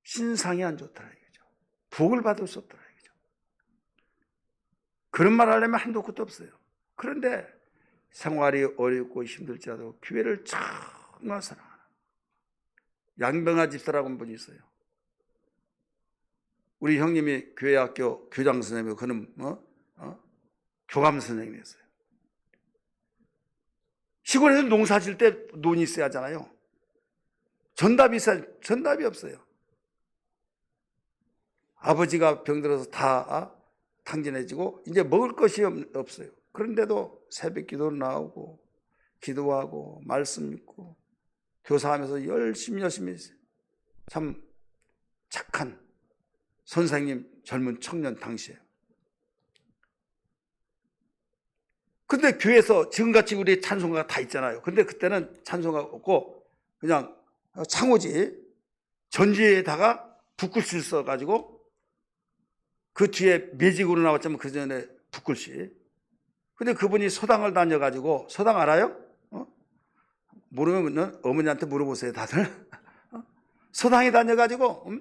신상이 안 좋더라 이거죠. 복을 받을 수 없더라 이거죠. 그런 말 하려면 한도 끝도 없어요. 그런데 생활이 어렵고 힘들지라도 교회를 정말 사랑하는 양병아 집사라고 한 분이 있어요. 우리 형님이 교회 학교 교장 선생님이고 그는 교감 선생님이었어요. 시골에서 농사 질 때 논이 있어야 하잖아요. 전답이 없어요. 아버지가 병들어서 다 탕진해지고 이제 먹을 것이 없어요. 그런데도 새벽 기도 나오고 기도하고 말씀 읽고 교사하면서 열심히 참 착한 선생님 젊은 청년 당시에 근데 교회에서 지금같이 우리 찬송가가 다 있잖아요. 근데 그때는 찬송가가 없고 그냥 창호지 전지에다가 붓글씨 써가지고 그 뒤에 매직으로 나왔지만 그 전에 붓글씨. 근데 그분이 서당을 다녀가지고, 서당 알아요? 모르면 어머니한테 물어보세요, 다들. 서당에 다녀가지고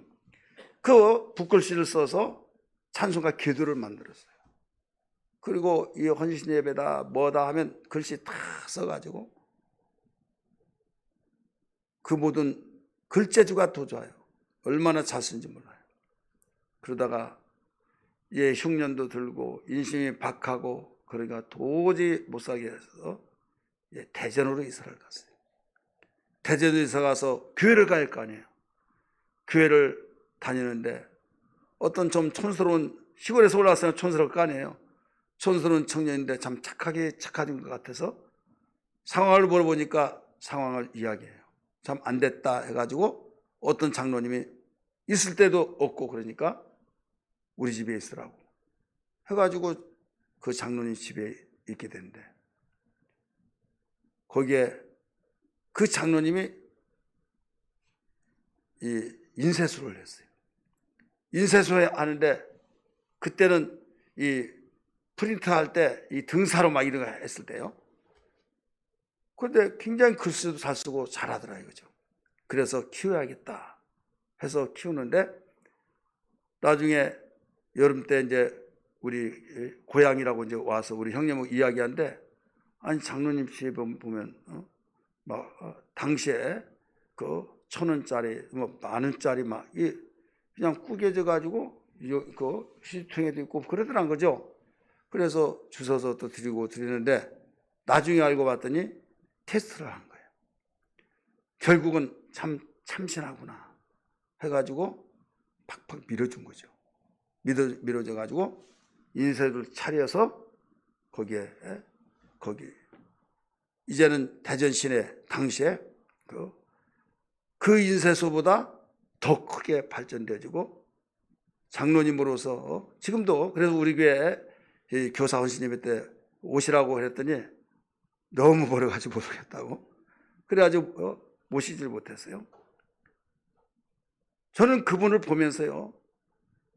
그 붓글씨를 써서 찬송가 기도를 만들었어요. 그리고 이 헌신 예배다 뭐다 하면 글씨 다 써가지고 그 모든 글재주가 더 좋아요. 얼마나 잘 쓴지 몰라요. 그러다가 흉년도 들고 인심이 박하고 그러니까 도저히 못 살게 해서 대전으로 이사를 갔어요. 대전으로 이사 가서 교회를 가야 할 거 아니에요. 교회를 다니는데 어떤 좀 촌스러운, 시골에서 올라왔으면 촌스러울 거 아니에요. 촌스러운 청년인데 참 착하신 것 같아서 상황을 물어보니까 상황을 이야기해요. 참 안 됐다 해가지고 어떤 장로님이 있을 때도 없고 그러니까 우리 집에 있으라고 해가지고 그 장로님 집에 있게 된대. 거기에 그 장로님이 이 인쇄소를 했어요. 인쇄소에 하는데 그때는 이 프린트 할 때 이 등사로 막 이런 거 했을 때요. 그런데 굉장히 글씨도 잘 쓰고 잘하더라 이거죠. 그래서 키워야겠다 해서 키우는데 나중에 여름 때 이제 우리 고향이라고 이제 와서 우리 형님하고 이야기하는데 아니 장로님 집에 보면 당시에 그 1,000원짜리 뭐 10,000원짜리 막 그냥 구겨져 가지고 그 시통에도 있고 그러더란 거죠. 그래서 주워서 또 드리는데 나중에 알고 봤더니 테스트를 한 거예요. 결국은 참 참신하구나 해가지고 팍팍 밀어준 거죠. 밀어줘 가지고 인쇄를 차려서 거기 이제는 대전 시내 당시에 그 인쇄소보다 더 크게 발전되어지고 장로님으로서 지금도 그래서 우리 교회 교사 헌신 예배 때 오시라고 그랬더니 너무 멀어가지고 못 오겠다고 그래가지고 모시질 못했어요. 저는 그분을 보면서요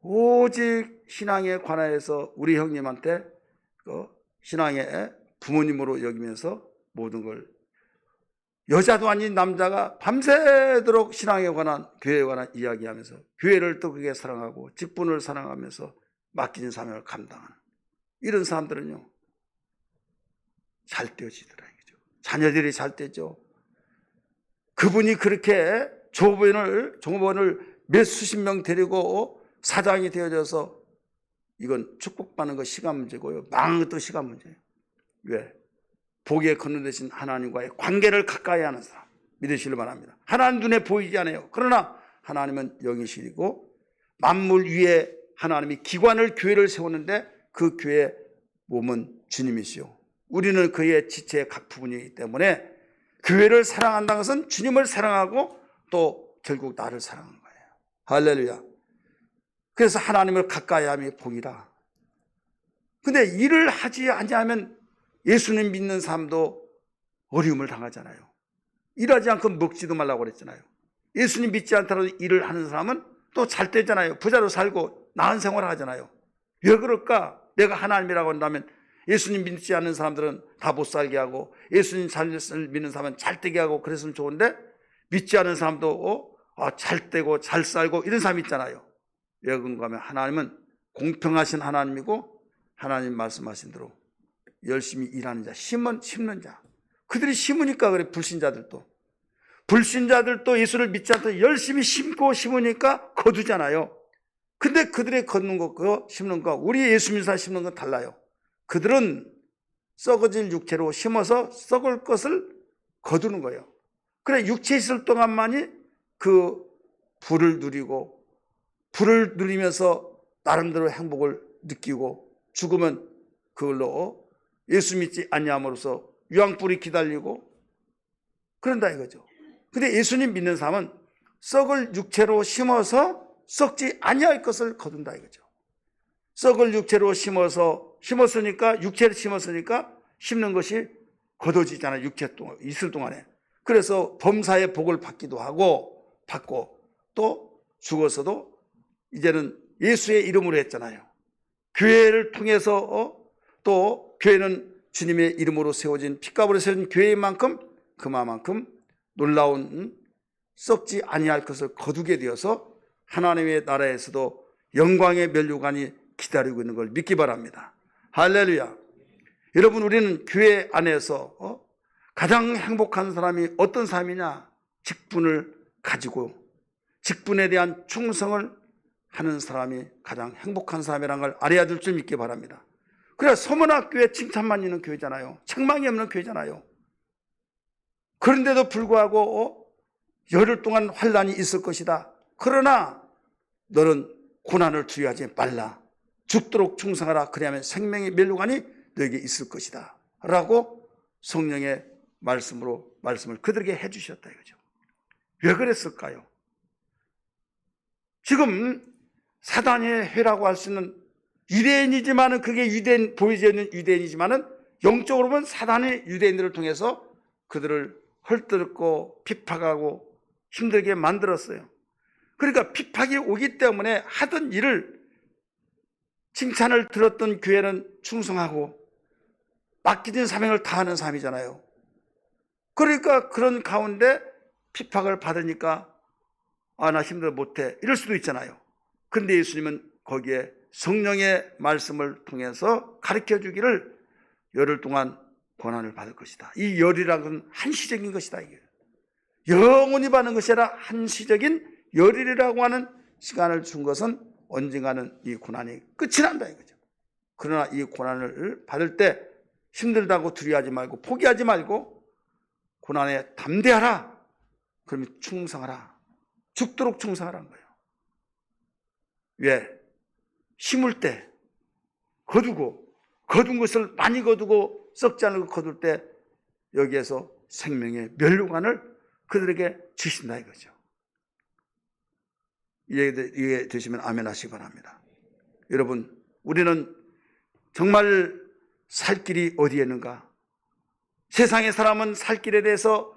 오직 신앙에 관하여서 우리 형님한테 신앙의 부모님으로 여기면서 모든 걸 여자도 아닌 남자가 밤새도록 신앙에 관한 교회에 관한 이야기하면서 교회를 또 그게 사랑하고 직분을 사랑하면서 맡긴 사명을 감당하는 이런 사람들은요 잘 되어지더라 이거죠. 자녀들이 잘 되죠. 그분이 그렇게 종업원을 몇 수십 명 데리고 사장이 되어져서 이건 축복받는 거 시간 문제고요. 망한 것도 시간 문제예요. 왜? 복에 건너되신 하나님과의 관계를 가까이 하는 사람 믿으시길 바랍니다. 하나님 눈에 보이지 않아요. 그러나 하나님은 영이시고 만물 위에 하나님이 기관을 교회를 세우는데 그 교회의 몸은 주님이시요. 우리는 그의 지체의 각 부분이기 때문에 교회를 사랑한다는 것은 주님을 사랑하고 또 결국 나를 사랑하는 거예요. 할렐루야. 그래서 하나님을 가까이 함이 복이라. 근데 일을 하지 않으면 예수님 믿는 사람도 어려움을 당하잖아요. 일하지 않고 먹지도 말라고 그랬잖아요. 예수님 믿지 않더라도 일을 하는 사람은 또 잘 되잖아요. 부자로 살고 나은 생활을 하잖아요. 왜 그럴까? 내가 하나님이라고 한다면 예수님 믿지 않는 사람들은 다 못 살게 하고 예수님 잘 믿는 사람은 잘 되게 하고 그랬으면 좋은데 믿지 않는 사람도 잘 되고 잘 살고 이런 사람이 있잖아요. 왜 그런가 하면 하나님은 공평하신 하나님이고 하나님 말씀하신 대로 열심히 일하는 자, 심는 자. 그들이 심으니까 그래. 불신자들도 예수를 믿지 않고 열심히 심으니까 거두잖아요. 근데 그들의 걷는 거, 심는 거, 우리 예수 믿는 사람 심는 건 달라요. 그들은 썩어질 육체로 심어서 썩을 것을 거두는 거예요. 그래 육체 있을 동안만이 그 불을 누리면서 나름대로 행복을 느끼고 죽으면 그걸로 예수 믿지 않냐함으로써 유황불이 기다리고 그런다 이거죠. 근데 예수님 믿는 사람은 썩을 육체로 심어서 썩지 아니할 것을 거둔다 이거죠. 썩을 육체로 심었으니까 육체를 심었으니까 심는 것이 거둬지잖아요. 6회 동안, 이슬 동안에. 그래서 범사의 복을 받기도 하고, 받고, 또 죽어서도 이제는 예수의 이름으로 했잖아요. 교회를 통해서 또 교회는 주님의 이름으로 세워진, 핏값으로 세워진 교회인 만큼 그만큼 놀라운 썩지 아니할 것을 거두게 되어서 하나님의 나라에서도 영광의 면류관이 기다리고 있는 걸 믿기 바랍니다. 할렐루야. 여러분, 우리는 교회 안에서 가장 행복한 사람이 어떤 사람이냐? 직분을 가지고 직분에 대한 충성을 하는 사람이 가장 행복한 사람이라는 걸 알아야 될 줄 믿기 바랍니다. 그래, 서문학교에 칭찬만 있는 교회잖아요. 책망이 없는 교회잖아요. 그런데도 불구하고 열흘 동안 환난이 있을 것이다. 그러나 너는 고난을 두려워하지 말라. 죽도록 충성하라. 그래야만 생명의 면류관이 너에게 있을 것이다. 라고 성령의 말씀을 그들에게 해주셨다 이거죠. 왜 그랬을까요? 지금 사단의 해라고 할 수 있는 유대인이지만은, 그게 보여지는 유대인이지만은 영적으로 보면 사단의 유대인들을 통해서 그들을 헐뜯고 핍박하고 힘들게 만들었어요. 그러니까 핍박이 오기 때문에 하던 일을, 칭찬을 들었던 교회는 충성하고 맡겨진 사명을 다하는 사람이잖아요. 그러니까 그런 가운데 핍박을 받으니까 나 힘들어 못해 이럴 수도 있잖아요. 그런데 예수님은 거기에 성령의 말씀을 통해서 가르쳐 주기를 열흘 동안 고난을 받을 것이다. 이 열이라는 건 한시적인 것이다. 이게 영원히 받는 것이 아니라 한시적인 열일이라고 하는 시간을 준 것은 언젠가는 이 고난이 끝이 난다 이거죠. 그러나 이 고난을 받을 때 힘들다고 두려워하지 말고 포기하지 말고 고난에 담대하라. 그러면 충성하라. 죽도록 충성하라는 거예요. 왜? 심을 때 거둔 것을 많이 거두고 썩지 않은 것 거둘 때 여기에서 생명의 면류관을 그들에게 주신다 이거죠. 이해 되시면 아멘 하시기 바랍니다. 여러분, 우리는 정말 살 길이 어디에 있는가? 세상의 사람은 살 길에 대해서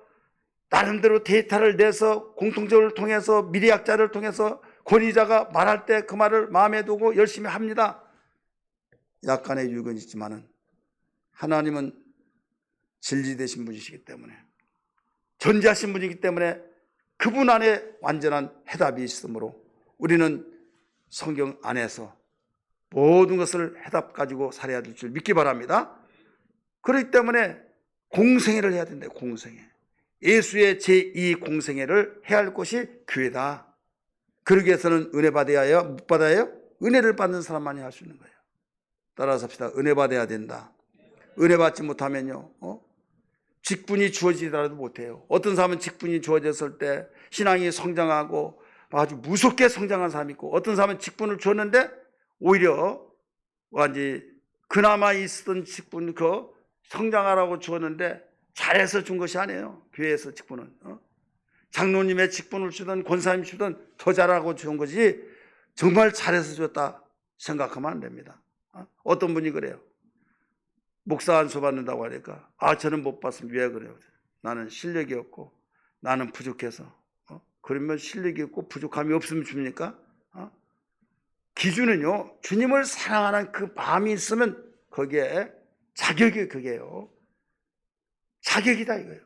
나름대로 데이터를 내서 공통적으로 통해서 미래학자를 통해서 권위자가 말할 때 그 말을 마음에 두고 열심히 합니다. 약간의 유익은 있지만은 하나님은 진리되신 분이시기 때문에, 존재하신 분이기 때문에 그분 안에 완전한 해답이 있으므로 우리는 성경 안에서 모든 것을 해답 가지고 살아야 될 줄 믿기 바랍니다. 그렇기 때문에 공생애를 해야 된다. 공생애. 예수의 제2 공생애를 해야 할 곳이 교회다. 그러기 위해서는 은혜 받아야 해요? 못 받아야 해요? 은혜를 받는 사람만이 할 수 있는 거예요. 따라서 합시다. 은혜 받아야 된다. 은혜 받지 못하면요, 직분이 주어지더라도 못해요. 어떤 사람은 직분이 주어졌을 때 신앙이 성장하고 아주 무섭게 성장한 사람이 있고, 어떤 사람은 직분을 줬는데 오히려 완전히 그나마 있었던 직분, 성장하라고 주었는데 잘해서 준 것이 아니에요. 교회에서 직분은 장로님의 직분을 주든 권사님 주든 더 잘하고 준 거지 정말 잘해서 줬다 생각하면 안 됩니다. 어떤 분이 그래요. 목사 안수 받는다고 하니까 저는 못 받으면 왜 그래요? 나는 실력이 없고 나는 부족해서. 그러면 실력이 없고 부족함이 없으면 줍니까? 기준은요, 주님을 사랑하는 그 마음이 있으면 거기에 자격이, 그게요, 자격이다 이거예요.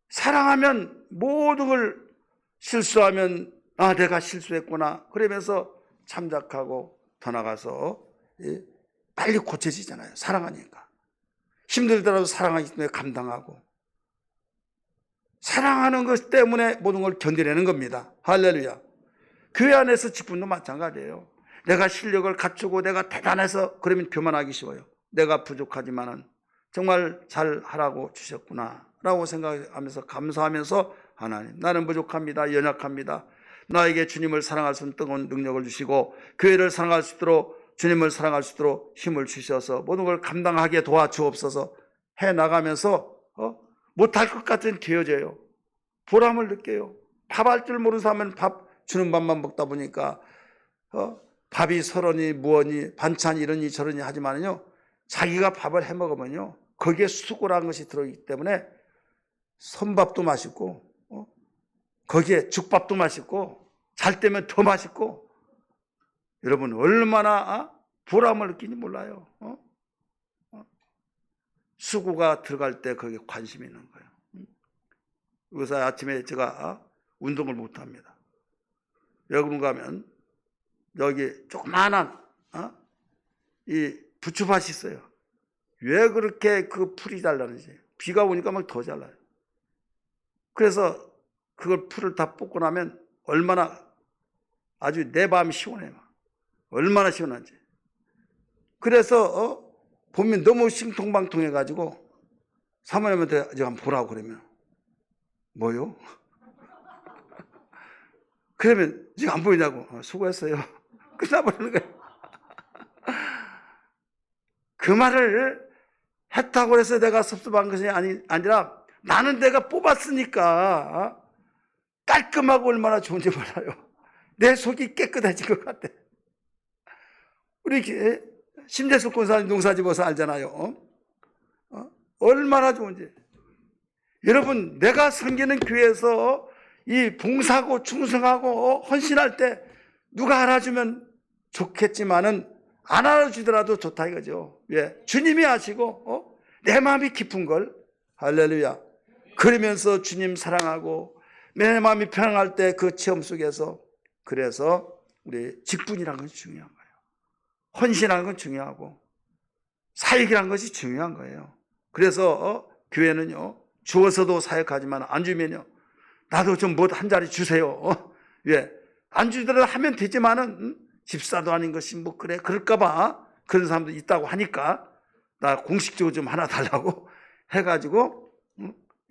사랑하면 모든 걸, 실수하면 내가 실수했구나 그러면서 참작하고 더 나가서 빨리 고쳐지잖아요. 사랑하니까. 힘들더라도 사랑하기 때문에 감당하고, 사랑하는 것 때문에 모든 걸 견뎌내는 겁니다. 할렐루야. 교회 안에서 직분도 마찬가지예요. 내가 실력을 갖추고 내가 대단해서 그러면 교만하기 쉬워요. 내가 부족하지만은 정말 잘하라고 주셨구나 라고 생각하면서 감사하면서, 하나님 나는 부족합니다. 연약합니다. 나에게 주님을 사랑할 수 있는 뜨거운 능력을 주시고 교회를 사랑할 수 있도록, 주님을 사랑할 수 있도록 힘을 주셔서 모든 걸 감당하게 도와주옵소서 해나가면서 못할 것 같은 되어져요. 보람을 느껴요. 밥할 줄 모르는 사람은 밥 주는 밥만 먹다 보니까 밥이 서러니 무언이 반찬 이러니 저러니 하지만요, 자기가 밥을 해 먹으면요, 거기에 수고라는 것이 들어있기 때문에 선밥도 맛있고, 거기에 죽밥도 맛있고, 잘 때면 더 맛있고, 여러분 얼마나 보람을 느끼는지 몰라요. 수고가 들어갈 때 거기에 관심이 있는 거예요. 그래서 아침에 제가 운동을 못 합니다. 왜 그런가 하면 여기 조그마한 이 부추밭이 있어요. 왜 그렇게 그 풀이 잘 나는지. 비가 오니까 막 더 잘 나요. 그래서 그걸 풀을 다 뽑고 나면 얼마나 아주 내 마음이 시원해요. 얼마나 시원한지. 그래서 보면 너무 신통방통해가지고 사모님한테 이제 한번 보라고 그러면 뭐요? 그러면 지금 안 보이냐고. 수고했어요. 끝나버리는 거예요. 그 말을 했다고 해서 내가 섭섭한 것이 아니라 나는 내가 뽑았으니까 깔끔하고 얼마나 좋은지 몰라요. 내 속이 깨끗해진 것 같아. 우리 심재숙 권사님 농사지어서 알잖아요. 얼마나 좋은지. 여러분, 내가 섬기는 교회에서 이 봉사하고 충성하고 헌신할 때 누가 알아주면 좋겠지만은 안 알아주더라도 좋다 이거죠. 왜? 주님이 아시고 내 마음이 깊은 걸. 할렐루야. 그러면서 주님 사랑하고 내 마음이 편안할 때 그 체험 속에서, 그래서 우리 직분이라는 것이 중요한 거예요. 헌신하는 건 중요하고 사역이라는 것이 중요한 거예요. 그래서 교회는요, 주어서도 사역하지만 안 주면요, 나도 좀 뭐 한 자리 주세요. 왜? 안 주더라도 하면 되지만은 집사도 아닌 것이 뭐 그래 그럴까봐 그런 사람도 있다고 하니까 나 공식적으로 좀 하나 달라고 해가지고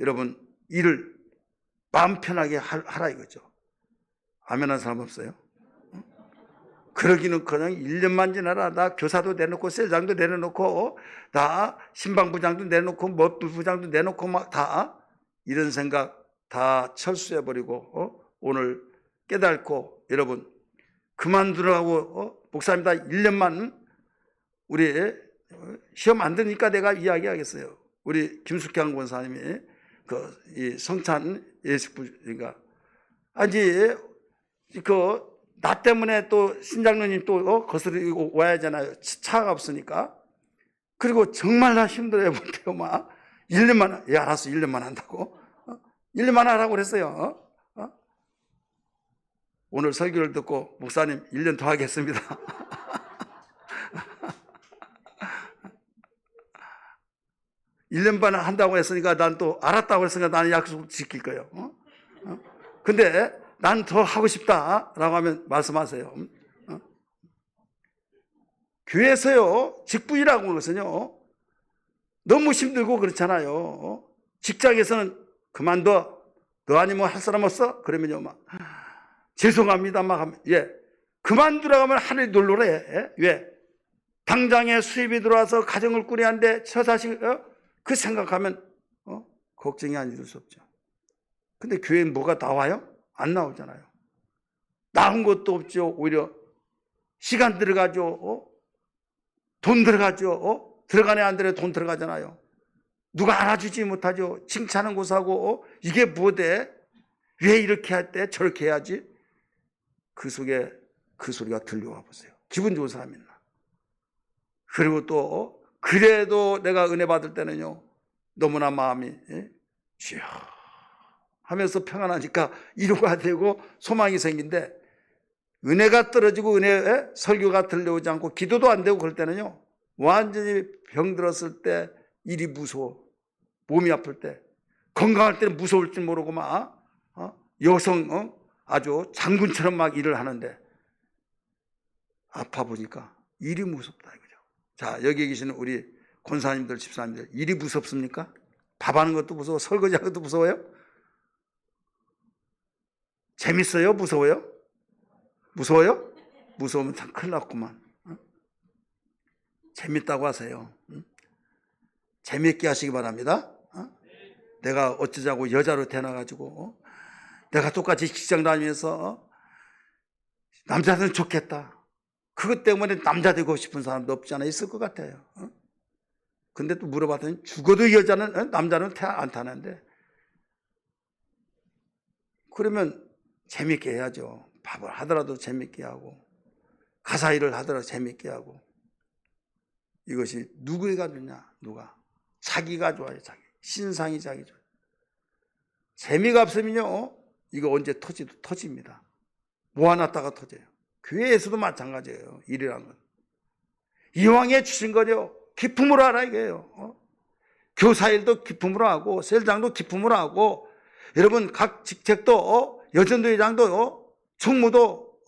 여러분 일을 마음 편하게 하라 이거죠. 아멘 한 사람 없어요? 그러기는 그냥 1년만 지나라 나 교사도 내놓고 셀장도 내려놓고 나 신방부장도 내놓고 뭐 부장도 내놓고 막 다 이런 생각 다 철수해버리고 오늘 깨닫고 여러분 그만두라고 목사님 다 1년만 우리 시험 안 되니까 내가 이야기하겠어요. 우리 김숙향 권사님이 이 성찬 예식부인가 아니 나 때문에 또 신장로님 또 거스르고 와야 하잖아요. 차가 없으니까. 그리고 정말 나 힘들어요. 못해요. 막 1년만 알았어 1년만 한다고 1년만 하라고 그랬어요. 오늘 설교를 듣고 목사님 1년 더 하겠습니다. (1년) 반 한다고 했으니까 난 또 알았다고 했으니까 나는 약속 지킬 거예요. 근데 난 더 하고 싶다라고 하면 말씀하세요. 교회에서요 직분이라고 하는 것은요 너무 힘들고 그렇잖아요. 직장에서는 그만둬 너 아니면 할 사람 없어? 그러면요 막 죄송합니다 막 하면 그만두라고 하면 하늘이 놀노래. 왜? 당장에 수입이 들어와서 가정을 꾸려야 하는데 처자식 그 생각하면 걱정이 아닐 수 없죠. 근데 교회에 뭐가 나와요? 안 나오잖아요. 나온 것도 없죠. 오히려 시간 들어가죠. 돈 들어가죠. 들어가네 안 들어가네 돈 들어가잖아요. 누가 알아주지 못하죠. 칭찬은 고사하고 이게 뭐대? 왜 이렇게 할 때 저렇게 해야지? 그 속에 그 소리가 들려와 보세요. 기분 좋은 사람이 있나? 그리고 또 그래도 내가 은혜 받을 때는요 너무나 마음이 쉬어 하면서 평안하니까 이루가 되고 소망이 생긴데 은혜가 떨어지고 은혜 설교가 들려오지 않고 기도도 안 되고 그럴 때는요 완전히 병들었을 때 일이 무서워. 몸이 아플 때 건강할 때는 무서울 줄 모르고 막 여성 아주 장군처럼 막 일을 하는데 아파 보니까 일이 무섭다 이거죠. 자 여기 계시는 우리 권사님들 집사님들 일이 무섭습니까? 밥하는 것도 무서워 설거지하는 것도 무서워요? 재밌어요? 무서워요? 무서워요? 무서우면 참 큰일 났구만. 재밌다고 하세요. 재밌게 하시기 바랍니다. 내가 어쩌자고 여자로 태어나가지고 내가 똑같이 직장 다니면서 남자들은 좋겠다. 그것 때문에 남자 되고 싶은 사람도 없지 않아 있을 것 같아요. 근데 또 물어봤더니 죽어도 남자는 태 안 타는데. 그러면 재밌게 해야죠. 밥을 하더라도 재밌게 하고, 가사 일을 하더라도 재밌게 하고. 이것이 누구가 좋냐? 누가? 자기가 좋아요. 자기. 신상이 자기 좋아요. 재미가 없으면요, 이거 언제 터집니다. 모아놨다가 터져요. 교회에서도 마찬가지예요. 일이란 건. 이왕에 주신 거죠. 기품으로 하라 이거예요. 교사일도 기품으로 하고, 셀장도 기품으로 하고, 여러분 각 직책도 여전도회장도 총무도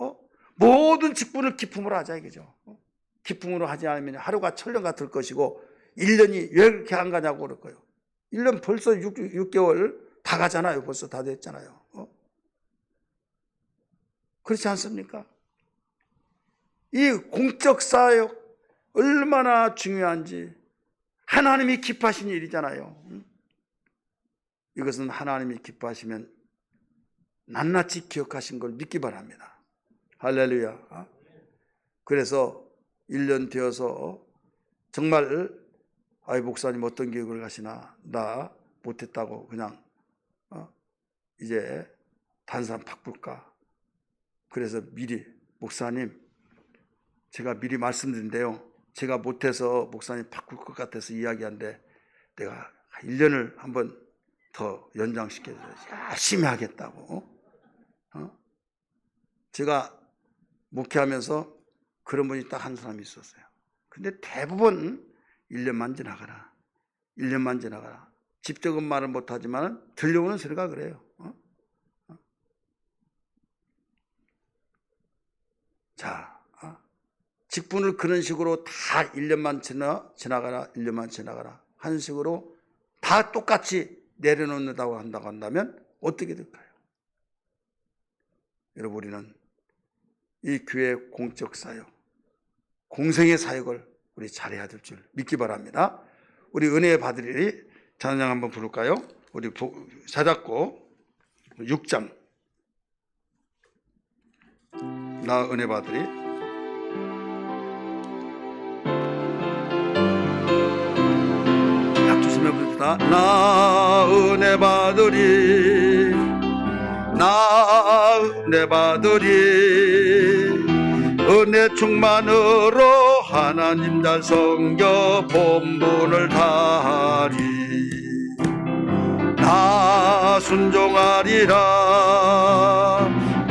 모든 직분을 기품으로 하자 이거죠. 기품으로 하지 않으면 하루가 천년 같을 것이고 1년이 왜 그렇게 안 가냐고 그럴 거예요. 1년 벌써 6개월 다 가잖아요. 벌써 다 됐잖아요. 그렇지 않습니까? 이 공적 사역 얼마나 중요한지 하나님이 기뻐하신 일이잖아요. 이것은 하나님이 기뻐하시면 낱낱이 기억하신 걸 믿기 바랍니다. 할렐루야. 그래서 1년 되어서 정말 목사님 어떤 교육을 가시나 나 못했다고 그냥 이제 다른 사람 바꿀까. 그래서 미리 목사님 제가 미리 말씀드린데요, 제가 못해서 목사님 바꿀 것 같아서 이야기한데 내가 1년을 한번 더 연장시켜서 열심히 하겠다고. 제가 목회하면서 그런 분이 딱 한 사람이 있었어요. 근데 대부분 1년만 지나가라. 1년만 지나가라. 직접은 말을 못하지만 들려오는 소리가 그래요. 자, 직분을 그런 식으로 다 1년만 지나가라. 1년만 지나가라. 하는 식으로 다 똑같이 내려놓는다고 한다면 어떻게 될까요? 여러분, 우리는 이 교회 공적 사역, 공생의 사역을 우리 잘해야 될 줄 믿기 바랍니다. 우리 은혜 받으리 찬양 한번 부를까요? 우리 자작곡 6장 나 은혜 받으리. 약 주시면 부릅시다. 나 은혜 받으리, 나 은혜 받으리, 은혜 충만으로 하나님 잘 섬겨 본분을 다하리. 나 순종하리라,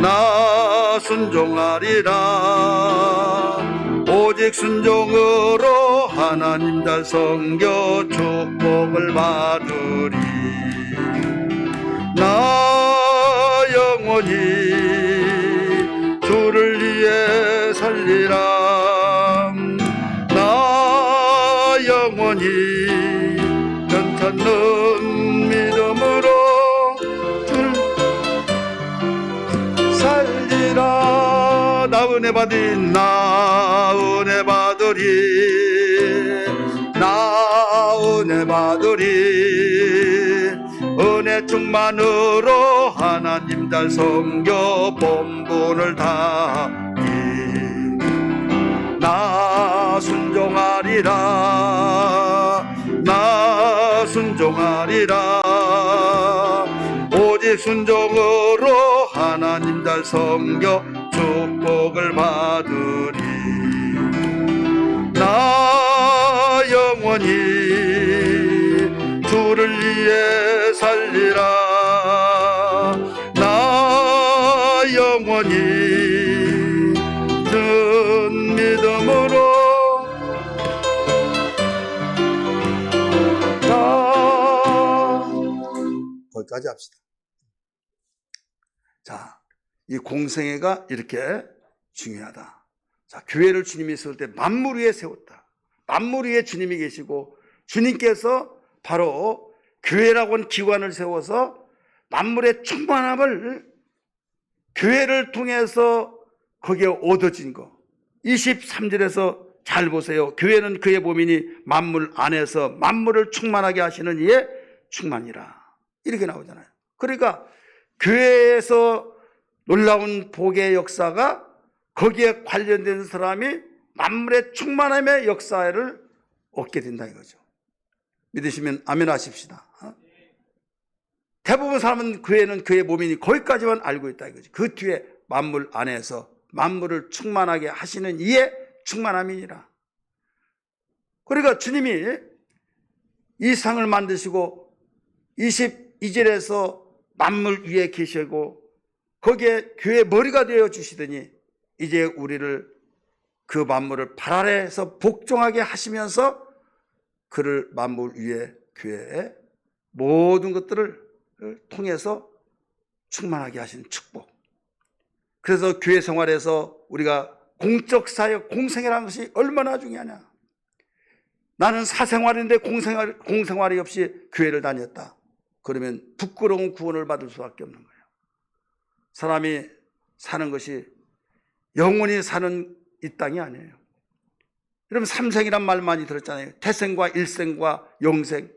나 순종하리라. 오직 순종으로 하나님 잘 섬겨 축복을 받으리. 나 영원히 주를 위해 살리라. 나 영원히 변찮는 믿음으로 주를 살리라. 나 은혜 받으리, 나 은혜 받으리, 나 은혜 받으리. 은혜 충만으로 하나님 잘 섬겨 본분을 다하리. 나 순종하리라, 나 순종하리라. 오직 순종으로 하나님 잘 섬겨 축복을 받으리. 나 영원히 주를 위해 살리라. 나 영원히 든 믿음으로 거기까지 합시다. 자, 이 공생애가 이렇게 중요하다. 자, 교회를 주님이 세울 때 만물 위에 세웠다. 만물 위에 주님이 계시고 주님께서 바로 교회라고 하는 기관을 세워서 만물의 충만함을 교회를 통해서 거기에 얻어진 거. 23절에서 잘 보세요. 교회는 그의 몸이니 만물 안에서 만물을 충만하게 하시는 이의 충만이라. 이렇게 나오잖아요. 그러니까 교회에서 놀라운 복의 역사가 거기에 관련된 사람이 만물의 충만함의 역사를 얻게 된다 이거죠. 믿으시면 아멘 하십시다. 대부분 사람은 교회는 그의 몸이니 거기까지만 알고 있다 이거지. 그 뒤에 만물 안에서 만물을 충만하게 하시는 이의 충만함이니라. 그러니까 주님이 이 세상을 만드시고 22절에서 만물 위에 계시고 거기에 교회 머리가 되어 주시더니 이제 우리를 그 만물을 발 아래에서 복종하게 하시면서 그를 만물 위에 교회의 모든 것들을 통해서 충만하게 하시는 축복. 그래서 교회 생활에서 우리가 공적 사역, 공생애라는 것이 얼마나 중요하냐. 나는 사생활인데 공생활이 없이 교회를 다녔다. 그러면 부끄러운 구원을 받을 수밖에 없는 거예요. 사람이 사는 것이 영원히 사는 이 땅이 아니에요. 여러분 삼생이란 말 많이 들었잖아요. 태생과 일생과 영생.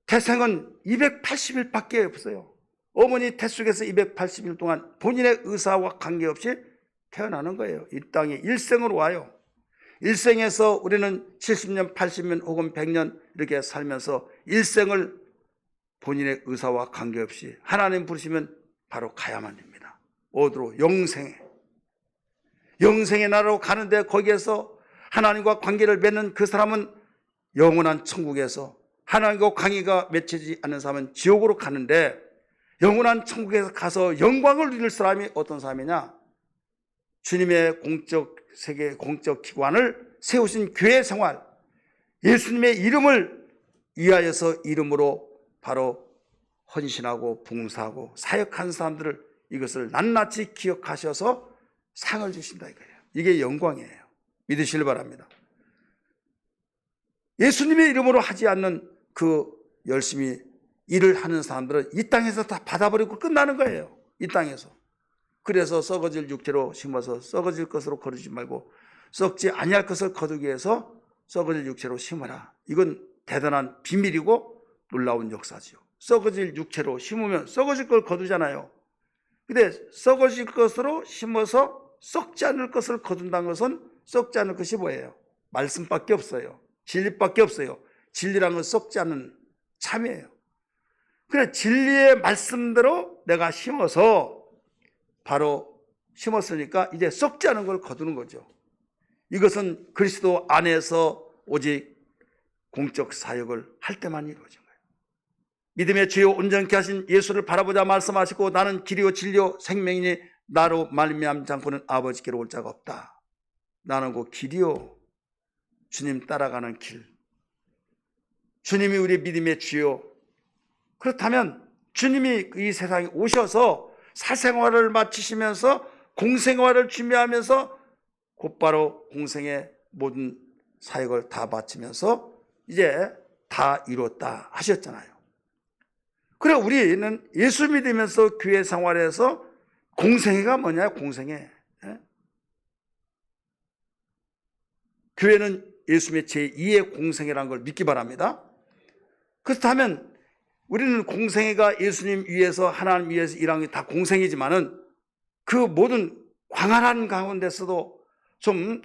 태생은 280일밖에 없어요. 어머니 태 속에서 280일 동안 본인의 의사와 관계없이 태어나는 거예요. 이 땅에 일생으로 와요. 일생에서 우리는 70년, 80년 혹은 100년 이렇게 살면서 일생을 본인의 의사와 관계없이 하나님 부르시면 바로 가야만 됩니다. 어디로? 영생에. 영생의 나라로 가는데 거기에서 하나님과 관계를 맺는 그 사람은 영원한 천국에서, 하나님과 관계가 맺히지 않는 사람은 지옥으로 가는데, 영원한 천국에서 가서 영광을 누릴 사람이 어떤 사람이냐? 주님의 공적 세계 공적 기관을 세우신 교회 생활, 예수님의 이름을 위하여서 이름으로 바로 헌신하고 봉사하고 사역한 사람들을 이것을 낱낱이 기억하셔서 상을 주신다 이거예요. 이게 영광이에요. 믿으시길 바랍니다. 예수님의 이름으로 하지 않는 그 열심히 일을 하는 사람들은 이 땅에서 다 받아버리고 끝나는 거예요. 이 땅에서. 그래서 썩어질 육체로 심어서 썩어질 것으로 거두지 말고 썩지 아니할 것을 거두기 위해서 썩어질 육체로 심어라. 이건 대단한 비밀이고 놀라운 역사지요. 썩어질 육체로 심으면 썩어질 걸 거두잖아요. 근데 썩어질 것으로 심어서 썩지 않을 것을 거둔다는 것은 썩지 않을 것이 뭐예요? 말씀밖에 없어요. 진리밖에 없어요. 진리란 건 썩지 않는 참이에요. 그래, 진리의 말씀대로 내가 심어서 바로 심었으니까 이제 썩지 않은 걸 거두는 거죠. 이것은 그리스도 안에서 오직 공적 사역을 할 때만 이루어진 거예요. 믿음의 주요 온전케 하신 예수를 바라보자 말씀하시고 나는 길이요 진리요 생명이니 나로 말미암지 않고는 아버지께로 올 자가 없다. 나는 그 길이요, 주님 따라가는 길. 주님이 우리 믿음의 주요. 그렇다면 주님이 이 세상에 오셔서 사생활을 마치시면서 공생활을 준비하면서 곧바로 공생의 모든 사역을 다 마치면서 이제 다 이뤘다 하셨잖아요. 그래, 우리는 예수 믿으면서 교회 생활에서 공생애가 뭐냐? 공생애. 교회는 예수님의 제2의 공생애라는 걸 믿기 바랍니다. 그렇다면 우리는 공생애가 예수님 위해서 하나님 위해서 일하는 게 다 공생이지만은 그 모든 광활한 가운데서도 좀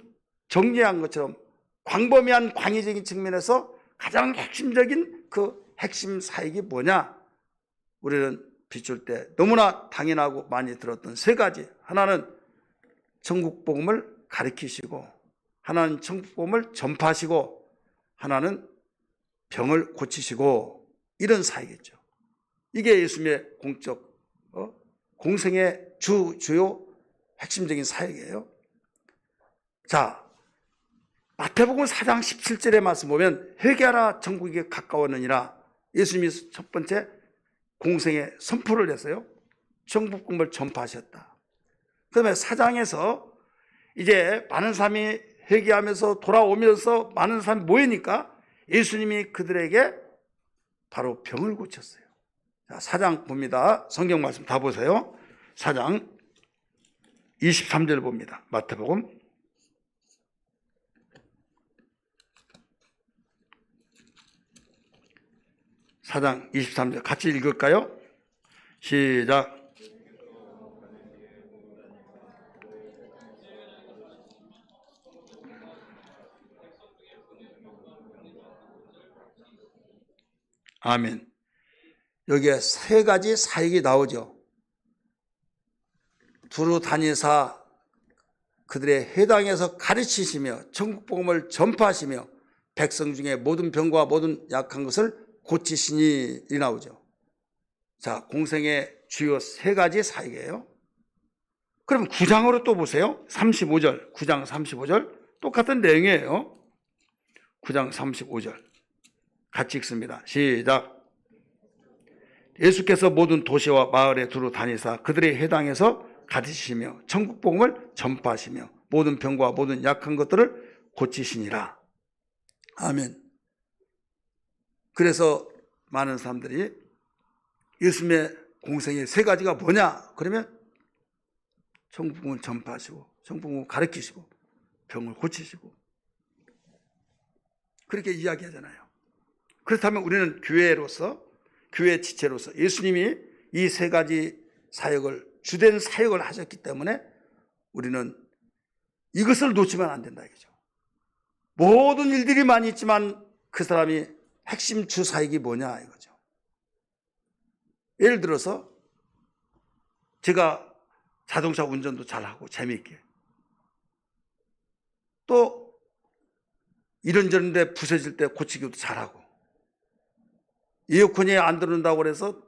정리한 것처럼 광범위한 광의적인 측면에서 가장 핵심적인 그 핵심 사역이 뭐냐? 우리는 비출 때 너무나 당연하고 많이 들었던 세 가지. 하나는 천국 복음을 가르치시고, 하나는 천국 복음을 전파하시고, 하나는 병을 고치시고, 이런 사역이죠. 이게 예수님의 공적 공생의 주요 핵심적인 사역이에요. 자, 마태복음 4장 17절의 말씀 보면 회개하라 천국이 가까웠느니라. 예수님이 첫 번째 공생의 선포를 했어요. 천국 복음을 전파하셨다. 그다음에 4장에서 이제 많은 사람이 회개하면서 돌아오면서 많은 사람이 모이니까 예수님이 그들에게 바로 병을 고쳤어요. 자, 4장 봅니다. 성경 말씀 다 보세요. 4장 23절 봅니다. 마태복음. 사장 23절 같이 읽을까요? 시작. 아멘. 여기에 세 가지 사역이 나오죠. 두루 다니사 그들의 회당에서 가르치시며 천국 복음을 전파하시며 백성 중에 모든 병과 모든 약한 것을 고치시니 이 나오죠. 자, 공생의 주요 세 가지 사역이에요. 그럼 9장으로 또 보세요. 35절, 9장 35절 똑같은 내용이에요. 9장 35절 같이 읽습니다. 시작. 예수께서 모든 도시와 마을에 두루 다니사 그들의 회당에서 가르치시며 천국 복음을 전파하시며 모든 병과 모든 약한 것들을 고치시니라. 아멘. 그래서 많은 사람들이 예수님의 공생의 세 가지가 뭐냐? 그러면 천국 복음을 전파하시고 천국 복음을 가르치시고 병을 고치시고 그렇게 이야기하잖아요. 그렇다면 우리는 교회로서 교회 지체로서 예수님이 이 세 가지 사역을 주된 사역을 하셨기 때문에 우리는 이것을 놓치면 안 된다 이거죠. 모든 일들이 많이 있지만 그 사람이 핵심 주 사역이 뭐냐 이거죠. 예를 들어서 제가 자동차 운전도 잘하고 재미있게 또 이런저런 데 부서질 때 고치기도 잘하고 에어컨이 안 들어온다고 그래서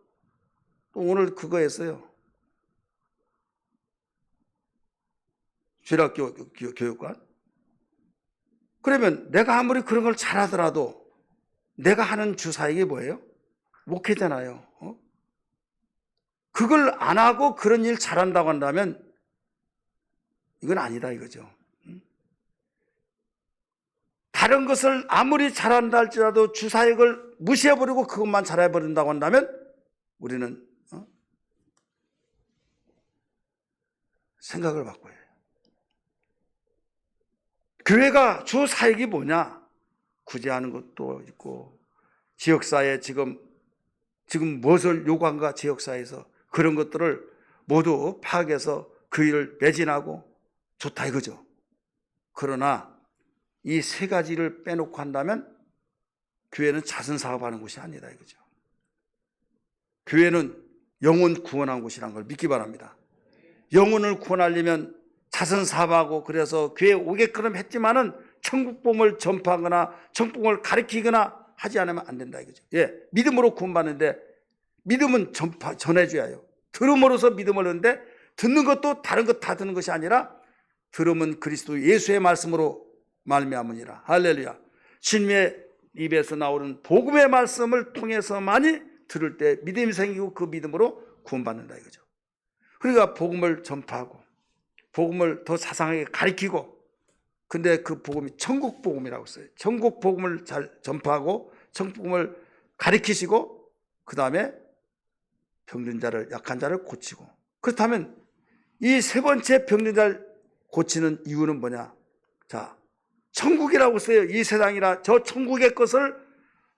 또 오늘 그거 했어요. 주일학교교육관. 그러면 내가 아무리 그런 걸 잘하더라도 내가 하는 주사역이 뭐예요? 목회잖아요. 그걸 안 하고 그런 일 잘한다고 한다면 이건 아니다 이거죠. 다른 것을 아무리 잘한다 할지라도 주사역을 무시해버리고 그것만 잘해버린다고 한다면 우리는 생각을 바꿔야 해요. 교회가 주 사역이 뭐냐? 구제하는 것도 있고 지역사회 지금 무엇을 요구한가 지역사회에서 그런 것들을 모두 파악해서 그 일을 매진하고 좋다 이거죠. 그러나 이 세 가지를 빼놓고 한다면 교회는 자선사업하는 곳이 아니다 이거죠. 교회는 영혼 구원한 곳이라는 걸 믿기 바랍니다. 영혼을 구원하려면 자선사업하고 그래서 교회에 오게끔 했지만은 천국복음을 전파하거나 천국복음을 가르치거나 하지 않으면 안 된다 이거죠. 예, 믿음으로 구원받는데 믿음은 전해줘야 해요. 들음으로써 믿음을 얻는데 듣는 것도 다른 것 다 듣는 것이 아니라 들음은 그리스도 예수의 말씀으로 말미암으니라. 할렐루야. 주님의 입에서 나오는 복음의 말씀을 통해서만이 들을 때 믿음이 생기고 그 믿음으로 구원받는다 이거죠. 그러니까 복음을 전파하고 복음을 더 자상하게 가르치고 근데 그 복음이 천국 복음이라고 써요. 천국 복음을 잘 전파하고 천국 복음을 가르치시고 그 다음에 병든 자를 약한 자를 고치고 그렇다면 이 세 번째 병든 자를 고치는 이유는 뭐냐? 자, 천국이라고 써요. 이 세상이라 저 천국의 것을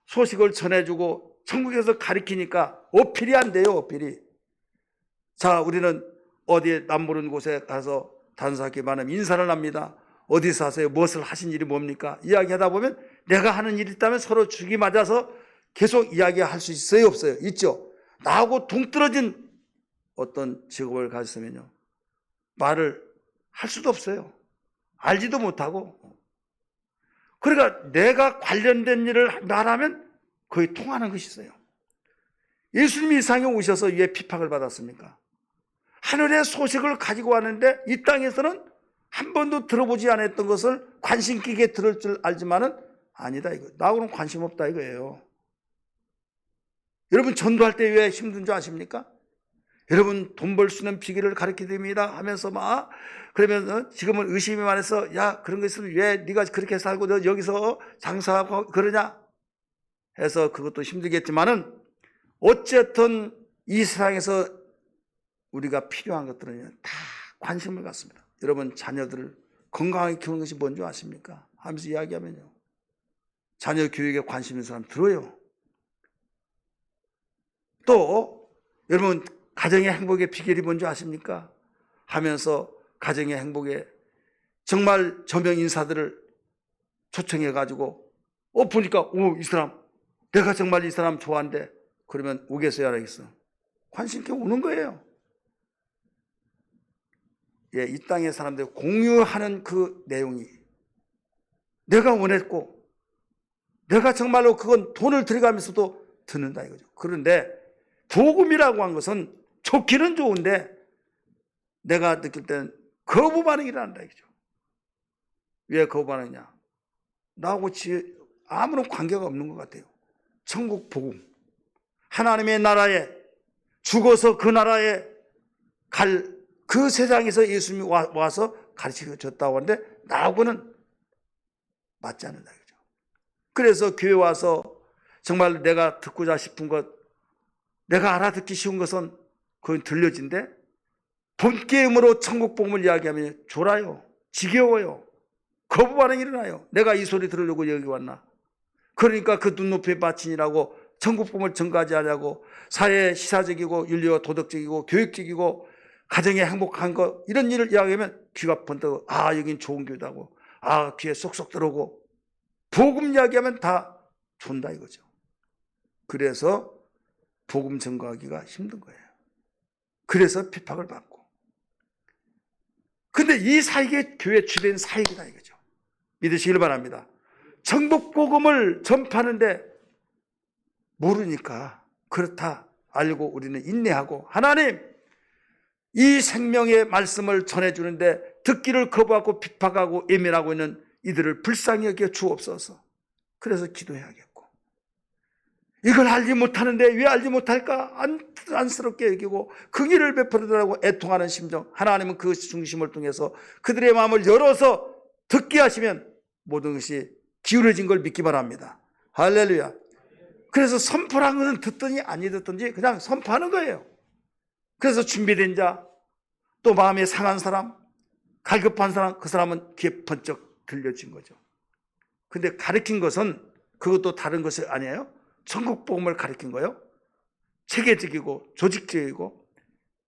소식을 전해주고 천국에서 가르치니까 어필이 안 돼요. 어필이. 자, 우리는 어디에 남모르는 곳에 가서 단사학교 많으면 인사를 합니다. 어디 사세요? 무엇을 하신 일이 뭡니까? 이야기하다 보면 내가 하는 일이 있다면 서로 죽이 맞아서 계속 이야기할 수 있어요? 없어요? 있죠. 나하고 동떨어진 어떤 직업을 가졌으면요 말을 할 수도 없어요. 알지도 못하고. 그러니까 내가 관련된 일을 말하면 거의 통하는 것이 있어요. 예수님이 이 세상에 오셔서 왜 핍박을 받았습니까? 하늘의 소식을 가지고 왔는데 이 땅에서는 한 번도 들어보지 않았던 것을 관심 있게 들을 줄 알지만은 아니다 이거. 나하고는 관심 없다 이거예요. 여러분 전도할 때 왜 힘든 줄 아십니까? 여러분 돈 벌 수 있는 비결을 가르쳐 드립니다 하면서 막 그러면 지금은 의심이 많아서 야 그런 거 있으면 왜 네가 그렇게 살고 너 여기서 장사하고 그러냐 해서 그것도 힘들겠지만은 어쨌든 이 세상에서 우리가 필요한 것들은 다 관심을 갖습니다. 여러분 자녀들을 건강하게 키우는 것이 뭔지 아십니까? 하면서 이야기하면요 자녀 교육에 관심 있는 사람 들어요. 또 여러분 가정의 행복의 비결이 뭔지 아십니까? 하면서 가정의 행복에 정말 저명 인사들을 초청해 가지고 보니까 이 사람 내가 정말 이 사람 좋아한대. 그러면 오겠어요, 안 오겠어? 관심 있게 오는 거예요. 예, 이 땅의 사람들이 공유하는 그 내용이 내가 원했고 내가 정말로 그건 돈을 들여가면서도 듣는다 이거죠. 그런데 복음이라고 한 것은 좋기는 좋은데 내가 느낄 때는 거부 반응이 일어난다 이거죠. 왜 거부 반응이냐? 나하고 아무런 관계가 없는 것 같아요. 천국 복음, 하나님의 나라에 죽어서 그 나라에 갈 그 세상에서 예수님이 와서 가르쳐 줬다고 하는데 나하고는 맞지 않는다 이거죠. 그래서 교회 와서 정말 내가 듣고자 싶은 것, 내가 알아듣기 쉬운 것은 그건 들려진데 본게임으로 천국 복음을 이야기하면 졸아요, 지겨워요, 거부 반응이 일어나요. 내가 이 소리 들으려고 여기 왔나? 그러니까 그 눈높이에 바치니라고 천국 복음을 전가하지 않냐고, 사회 시사적이고 윤리와 도덕적이고 교육적이고 가정에 행복한 거 이런 일을 이야기하면 귀가 번쩍, 아 여긴 좋은 교회다고, 아 귀에 쏙쏙 들어오고, 복음 이야기하면 다 존다 이거죠. 그래서 복음 전가하기가 힘든 거예요. 그래서 핍박을 받고. 근데 이 사역이 교회 주된 사역이다 이거죠. 믿으시길 바랍니다. 천국 복음을 전파하는데 모르니까 그렇다 알고 우리는 인내하고, 하나님 이 생명의 말씀을 전해주는데 듣기를 거부하고 핍박하고 예민하고 있는 이들을 불쌍히 여겨 주옵소서. 그래서 기도해야겠고, 이걸 알지 못하는데 왜 알지 못할까 안쓰럽게 여기고 그 길을 베풀어달라고 애통하는 심정, 하나님은 그 중심을 통해서 그들의 마음을 열어서 듣게 하시면 모든 것이 기울어진 걸 믿기 바랍니다. 할렐루야. 그래서 선포라는 것은 듣든지 아니 듣든지 그냥 선포하는 거예요. 그래서 준비된 자, 또 마음에 상한 사람, 갈급한 사람, 그 사람은 귀에 번쩍 들려진 거죠. 근데 가르친 것은 그것도 다른 것이 아니에요. 천국 복음을 가르친 거예요. 체계적이고 조직적이고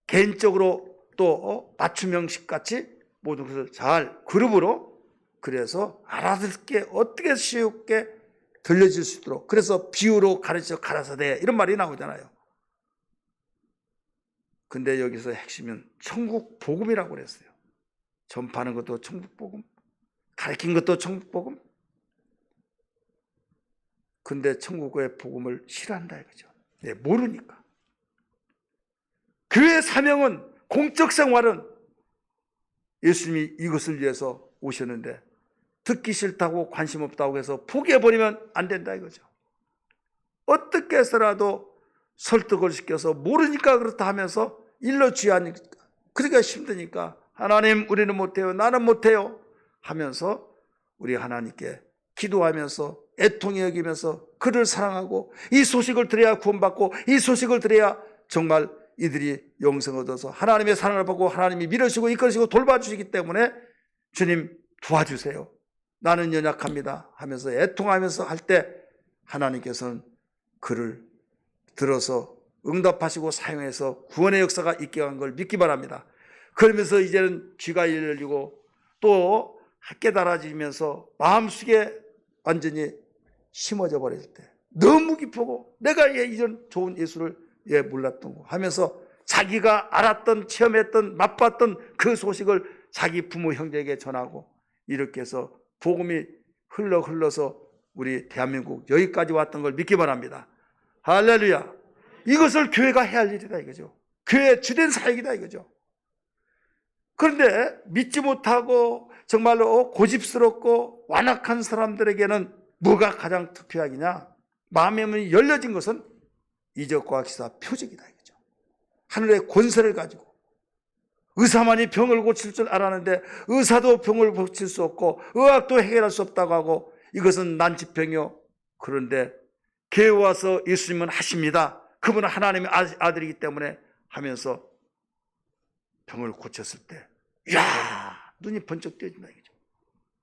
개인적으로 또 맞춤형식 같이 모든 것을 잘 그룹으로, 그래서 알아듣게 어떻게 쉽게 들려질 수 있도록, 그래서 비유로 가르쳐 가라사대 이런 말이 나오잖아요. 근데 여기서 핵심은 천국 복음이라고 그랬어요. 전파하는 것도 천국 복음, 가르친 것도 천국 복음. 근데 천국의 복음을 싫어한다 이거죠. 네, 모르니까. 교회 사명은, 공적 생활은 예수님이 이것을 위해서 오셨는데 듣기 싫다고 관심 없다고 해서 포기해버리면 안 된다 이거죠. 어떻게 해서라도 설득을 시켜서, 모르니까 그렇다 하면서 일러 취하니까, 그러니까 힘드니까 하나님 우리는 못해요, 나는 못해요 하면서 우리 하나님께 기도하면서 애통히 여기면서 그를 사랑하고, 이 소식을 들어야 구원받고 이 소식을 들어야 정말 이들이 영생 얻어서 하나님의 사랑을 받고 하나님이 밀어주시고 이끌으시고 돌봐주시기 때문에 주님 도와주세요, 나는 연약합니다 하면서 애통하면서 할 때 하나님께서는 그를 들어서 응답하시고 사용해서 구원의 역사가 있게 한 걸 믿기 바랍니다. 그러면서 이제는 귀가 열리고 또 깨달아지면서 마음속에 완전히 심어져 버릴 때 너무 기쁘고, 내가 이전 좋은 예수를 몰랐던 거 하면서 자기가 알았던, 체험했던, 맛봤던 그 소식을 자기 부모 형제에게 전하고, 이렇게 해서 복음이 흘러서 우리 대한민국 여기까지 왔던 걸 믿기 바랍니다. 할렐루야. 이것을 교회가 해야 할 일이다 이거죠. 교회의 주된 사역이다 이거죠. 그런데 믿지 못하고 정말로 고집스럽고 완악한 사람들에게는 뭐가 가장 투표약이냐? 마음의 문이 열려진 것은 이적과학시사 표적이다 이거죠. 하늘의 권세를 가지고 의사만이 병을 고칠 줄 알았는데 의사도 병을 고칠 수 없고 의학도 해결할 수 없다고 하고 이것은 난치병이요. 그런데 교회 와서 예수님은 하십니다. 그분은 하나님의 아들이기 때문에 하면서 병을 고쳤을 때, 이야, 눈이 번쩍 뜨진다 이거죠.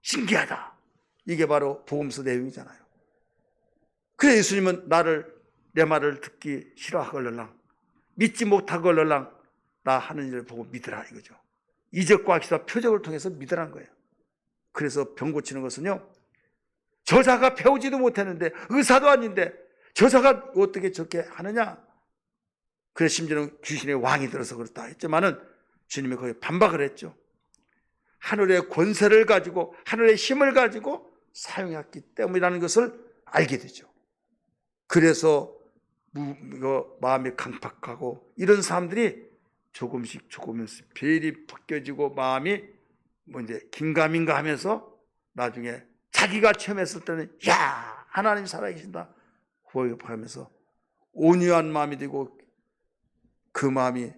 신기하다. 이게 바로 복음서 내용이잖아요. 그래 예수님은 내 말을 듣기 싫어하걸랑 믿지 못하걸랑 나 하는 일을 보고 믿으라 이거죠. 이적과 기사 표적을 통해서 믿으라는 거예요. 그래서 병 고치는 것은요, 저자가 배우지도 못했는데 의사도 아닌데 저자가 어떻게 저렇게 하느냐? 그래 심지어는 귀신의 왕이 들어서 그렇다 했지만은 주님이 거기에 반박을 했죠. 하늘의 권세를 가지고 하늘의 힘을 가지고 사용했기 때문이라는 것을 알게 되죠. 그래서 마음이 강팍하고 이런 사람들이 조금씩 별이 벗겨지고 마음이 이제 긴가민가 하면서 나중에 자기가 체험했을 때는 야 하나님 살아계신다 호흡하면서 온유한 마음이 되고 그 마음이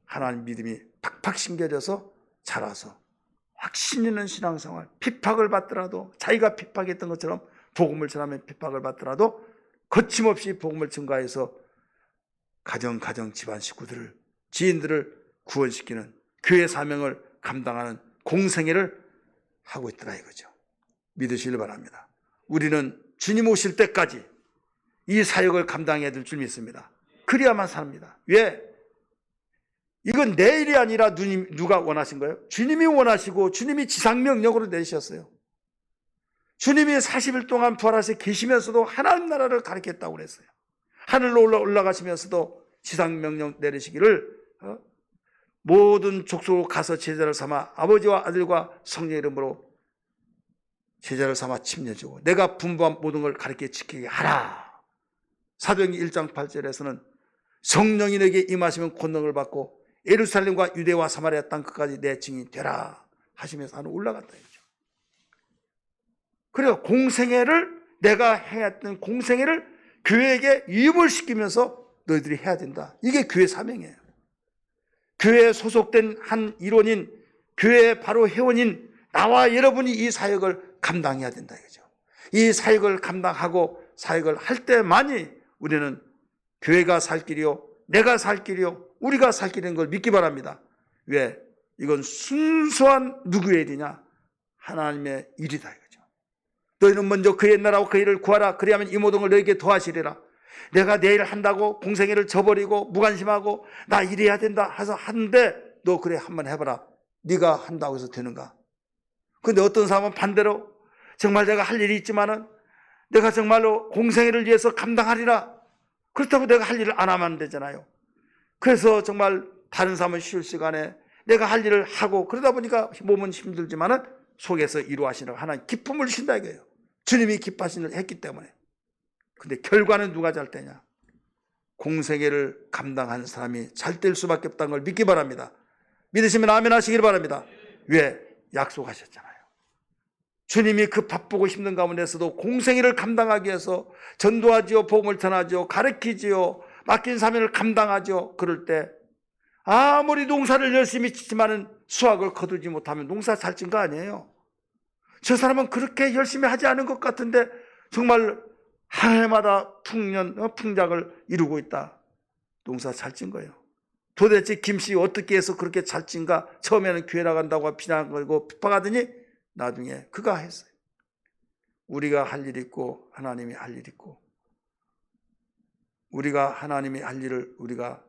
하나님 믿음이 팍팍 심겨져서 자라서 확신 있는 신앙생활, 핍박을 받더라도 자기가 핍박했던 것처럼 복음을 전하면 핍박을 받더라도 거침없이 복음을 증가해서 가정 집안 식구들을 지인들을 구원시키는 교회 사명을 감당하는 공생애를 하고 있더라 이거죠. 믿으시길 바랍니다. 우리는 주님 오실 때까지 이 사역을 감당해야 될 줄 믿습니다. 그래야만 삽니다. 왜? 이건 내일이 아니라 누가 원하신 거예요? 주님이 원하시고 주님이 지상명령으로 내리셨어요. 주님이 40일 동안 부활하셔 계시면서도 하나님 나라를 가르쳤다고 그랬어요. 하늘로 올라가시면서도 지상명령 내리시기를 모든 족속으로 가서 제자를 삼아 아버지와 아들과 성령의 이름으로 제자를 삼아 침례주고 내가 분부한 모든 걸 가르쳐 지키게 하라. 사도행전 1장 8절에서는 성령이 내게 임하시면 권능을 받고 예루살렘과 유대와 사마리아 땅 끝까지 내 증인이 되라 하시면서 하늘 올라갔다 했죠. 그래서 공생애를 내가 행했던 공생애를 교회에게 이음을 시키면서 너희들이 해야 된다. 이게 교회 사명이에요. 교회에 소속된 한 일원인 교회의 바로 회원인 나와 여러분이 이 사역을 감당해야 된다 이거죠. 이 사역을 감당하고 사역을 할 때만이 우리는 교회가 살 길이요 내가 살 길이요 우리가 살 길인 걸 믿기 바랍니다. 왜? 이건 순수한 누구의 일이냐? 하나님의 일이다 이거죠. 너희는 먼저 그의 나라와 그의 일을 구하라. 그리하면 이 모든 걸 너에게 더하시리라. 내가 내일 한다고 공생애를 저버리고 무관심하고 나 이래야 된다 해서 하는데 너 그래 한번 해봐라. 네가 한다고 해서 되는가? 근데 어떤 사람은 반대로 정말 내가 할 일이 있지만은 내가 정말로 공생애를 위해서 감당하리라. 그렇다고 내가 할 일을 안 하면 안 되잖아요. 그래서 정말 다른 사람은 쉴 시간에 내가 할 일을 하고 그러다 보니까 몸은 힘들지만은 속에서 이루하시는 하나님 기쁨을 주신다 이거예요. 주님이 기뻐하신 일을 했기 때문에. 근데 결과는 누가 잘 되냐? 공생애를 감당하는 사람이 잘 될 수밖에 없다는 걸 믿기 바랍니다. 믿으시면 아멘 하시길 바랍니다. 왜? 약속하셨잖아요. 주님이 그 바쁘고 힘든 가운데서도 공생애를 감당하기 위해서 전도하지요, 복음을 전하지요, 가르치지요, 맡긴 사명을 감당하죠. 그럴 때 아무리 농사를 열심히 짓지만은 수확을 거두지 못하면 농사 잘 찐 거 아니에요. 저 사람은 그렇게 열심히 하지 않은 것 같은데 정말 한 해마다 풍작을 이루고 있다. 농사 잘 찐 거예요. 도대체 김씨 어떻게 해서 그렇게 잘 찐가? 처음에는 교회 나간다고 비난 걸고 핍박하더니 나중에 그가 했어요. 우리가 할 일이 있고 하나님이 할 일이 있고 우리가 하나님이 할 일을 우리가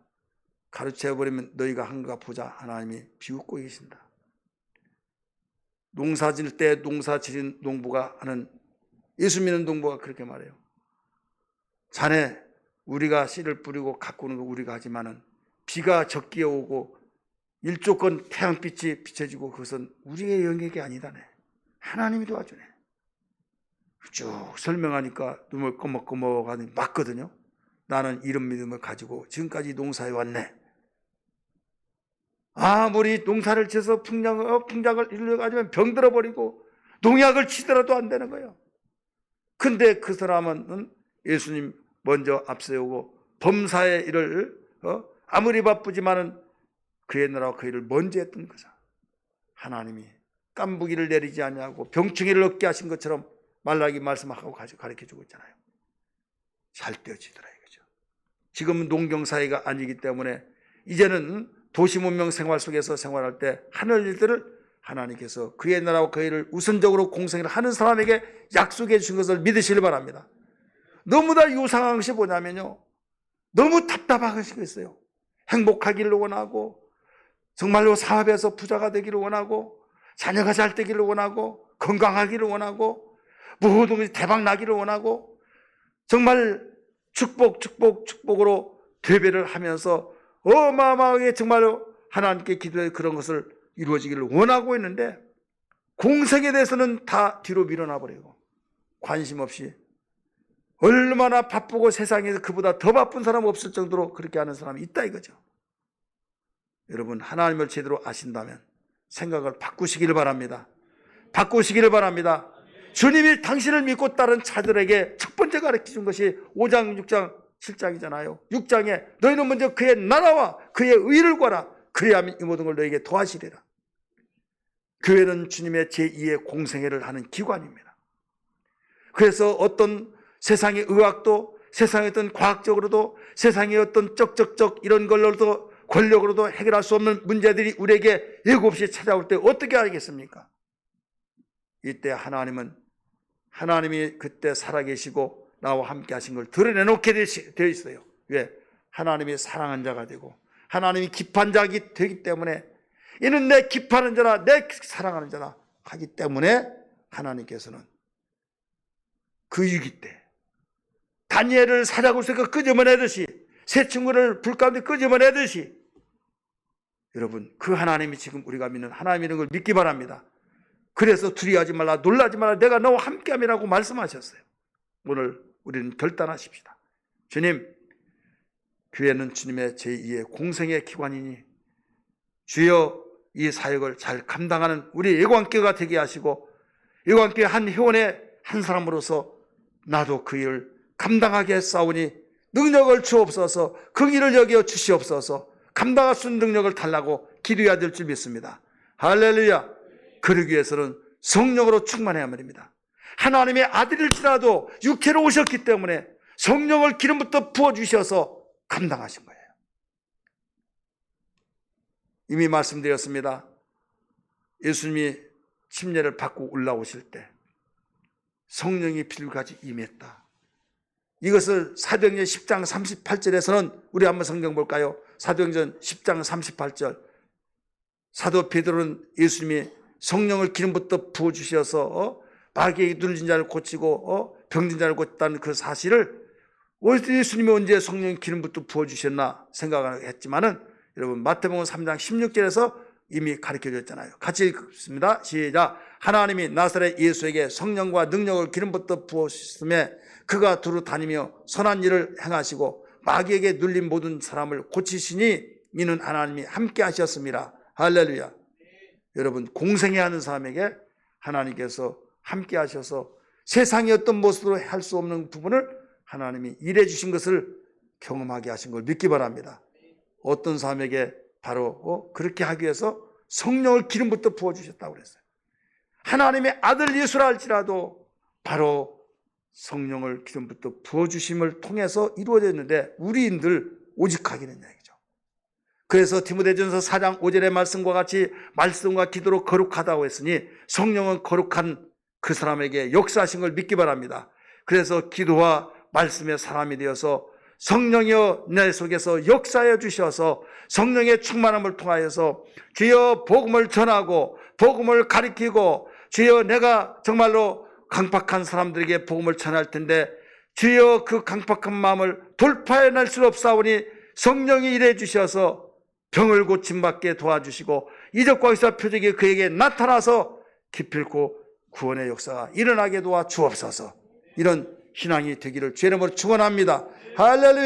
가르쳐버리면 너희가 한가 보자. 하나님이 비웃고 계신다. 농사 질 때 농사 지은 농부가 하는 예수 믿는 농부가 그렇게 말해요. 자네 우리가 씨를 뿌리고 가꾸는 거 우리가 하지만은 비가 적기에 오고 일조건 태양빛이 비춰지고 그것은 우리의 영역이 아니다네. 하나님이 도와주네. 쭉 설명하니까 눈을 꺼먹꺼먹하니 맞거든요. 나는 이런 믿음을 가지고 지금까지 농사에 왔네. 아무리 농사를 지어서 풍작을 일러가지고 병들어버리고 농약을 치더라도 안 되는 거예요. 근데 그 사람은 예수님 먼저 앞세우고 범사의 일을 아무리 바쁘지만은 그의 나라와 그 일을 먼저 했던 거죠. 하나님이 깐부기를 내리지 않냐고 병충해를 얻게 하신 것처럼 말라기 말씀하고 가르쳐주고 있잖아요. 잘 떼어지더라 이거죠. 지금은 농경사회가 아니기 때문에 이제는 도시문명 생활 속에서 생활할 때 하늘 일들을 하나님께서 그의 나라와 그 일을 우선적으로 공생을 하는 사람에게 약속해 주신 것을 믿으시길 바랍니다. 너무나 요상한 것이 뭐냐면요, 너무 답답한 것이 있어요. 행복하기를 원하고 정말로 사업에서 부자가 되기를 원하고 자녀가 잘 되기를 원하고 건강하기를 원하고 모든 것이 대박 나기를 원하고 정말 축복으로 대배를 하면서 어마어마하게 정말로 하나님께 기도해 그런 것을 이루어지기를 원하고 있는데 공생에 대해서는 다 뒤로 밀어놔 버리고 관심 없이 얼마나 바쁘고 세상에서 그보다 더 바쁜 사람 없을 정도로 그렇게 하는 사람이 있다 이거죠. 여러분, 하나님을 제대로 아신다면 생각을 바꾸시기를 바랍니다. 바꾸시기를 바랍니다. 주님이 당신을 믿고 따른 자들에게 첫 번째 가르쳐준 것이 5장, 6장, 7장이잖아요. 6장에 너희는 먼저 그의 나라와 그의 의를 구하라. 그래야만 이 모든 걸 너에게 도와주리라. 교회는 주님의 제2의 공생애를 하는 기관입니다. 그래서 어떤 세상의 의학도, 세상의 어떤 과학적으로도, 세상의 어떤 쩍쩍쩍 이런 걸로도 권력으로도 해결할 수 없는 문제들이 우리에게 예고 없이 찾아올 때 어떻게 하겠습니까? 이때 하나님이 그때 살아계시고 나와 함께 하신 걸 드러내놓게 되어 있어요. 왜? 하나님이 사랑한 자가 되고 하나님이 기뻐한 자가 되기 때문에 이는 내 기뻐하는 자라 내 사랑하는 자라 하기 때문에 하나님께서는 그 위기 때 다니엘을 사자굴에서 끄집어내듯이 새 친구를 불 가운데 끄집어내듯이 여러분, 그 하나님이 지금 우리가 믿는 하나님이라는 걸 믿기 바랍니다. 그래서 두려워하지 말라, 놀라지 말라, 내가 너와 함께함이라고 말씀하셨어요. 오늘 우리는 결단하십시다. 주님, 교회는 주님의 제2의 공생의 기관이니 주여 이 사역을 잘 감당하는 우리 예관교회가 되게 하시고 예관교회 한 회원의 한 사람으로서 나도 그 일을 감당하게 했사오니 능력을 주옵소서, 그 일을 여겨 주시옵소서. 감당할 수 있는 능력을 달라고 기도해야 될 줄 믿습니다. 할렐루야. 그러기 위해서는 성령으로 충만해야 합니다. 하나님의 아들일지라도 육체로 오셨기 때문에 성령을 기름부터 부어주셔서 감당하신 거예요. 이미 말씀드렸습니다. 예수님이 침례를 받고 올라오실 때 성령이 비둘기같이 임했다. 이것을 사도행전 10장 38절에서는 우리 한번 성경 볼까요? 사도행전 10장 38절. 사도 베드로는 예수님이 성령을 기름부터 부어주셔서 마귀에게 눌린 자를 고치고 병든 자를 고쳤다는 그 사실을 예수님이 언제 성령 기름부터 부어주셨나 생각을 했지만은 여러분 마태복음 3장 16절에서 이미 가르쳐줬잖아요. 같이 읽습니다. 시작. 하나님이 나사렛 예수에게 성령과 능력을 기름부터 부으셨음에 그가 두루 다니며 선한 일을 행하시고 마귀에게 눌린 모든 사람을 고치시니 이는 하나님이 함께 하셨습니다. 할렐루야. 여러분, 공생애 하는 사람에게 하나님께서 함께 하셔서 세상의 어떤 모습으로 할 수 없는 부분을 하나님이 일해 주신 것을 경험하게 하신 걸 믿기 바랍니다. 어떤 사람에게 바로 그렇게 하기 위해서 성령을 기름부터 부어주셨다고 그랬어요. 하나님의 아들 예수라 할지라도 바로 성령을 기름부터 부어주심을 통해서 이루어졌는데 우리인들 오직하기는 얘기죠. 그래서 디모데전서 4장 5절의 말씀과 같이 말씀과 기도로 거룩하다고 했으니 성령은 거룩한 그 사람에게 역사하신 걸 믿기 바랍니다. 그래서 기도와 말씀의 사람이 되어서 성령이여 내 속에서 역사해 주셔서 성령의 충만함을 통하여서 주여 복음을 전하고 복음을 가리키고 주여 내가 정말로 강팍한 사람들에게 복음을 전할 텐데 주여 그 강팍한 마음을 돌파해낼 수 없사오니 성령이 일해 주셔서 병을 고침받게 도와주시고 이적과 의사 표적이 그에게 나타나서 기필코 구원의 역사가 일어나게 도와 주옵소서. 이런 신앙이 되기를 주의 이름으로 축원합니다. 할렐루야.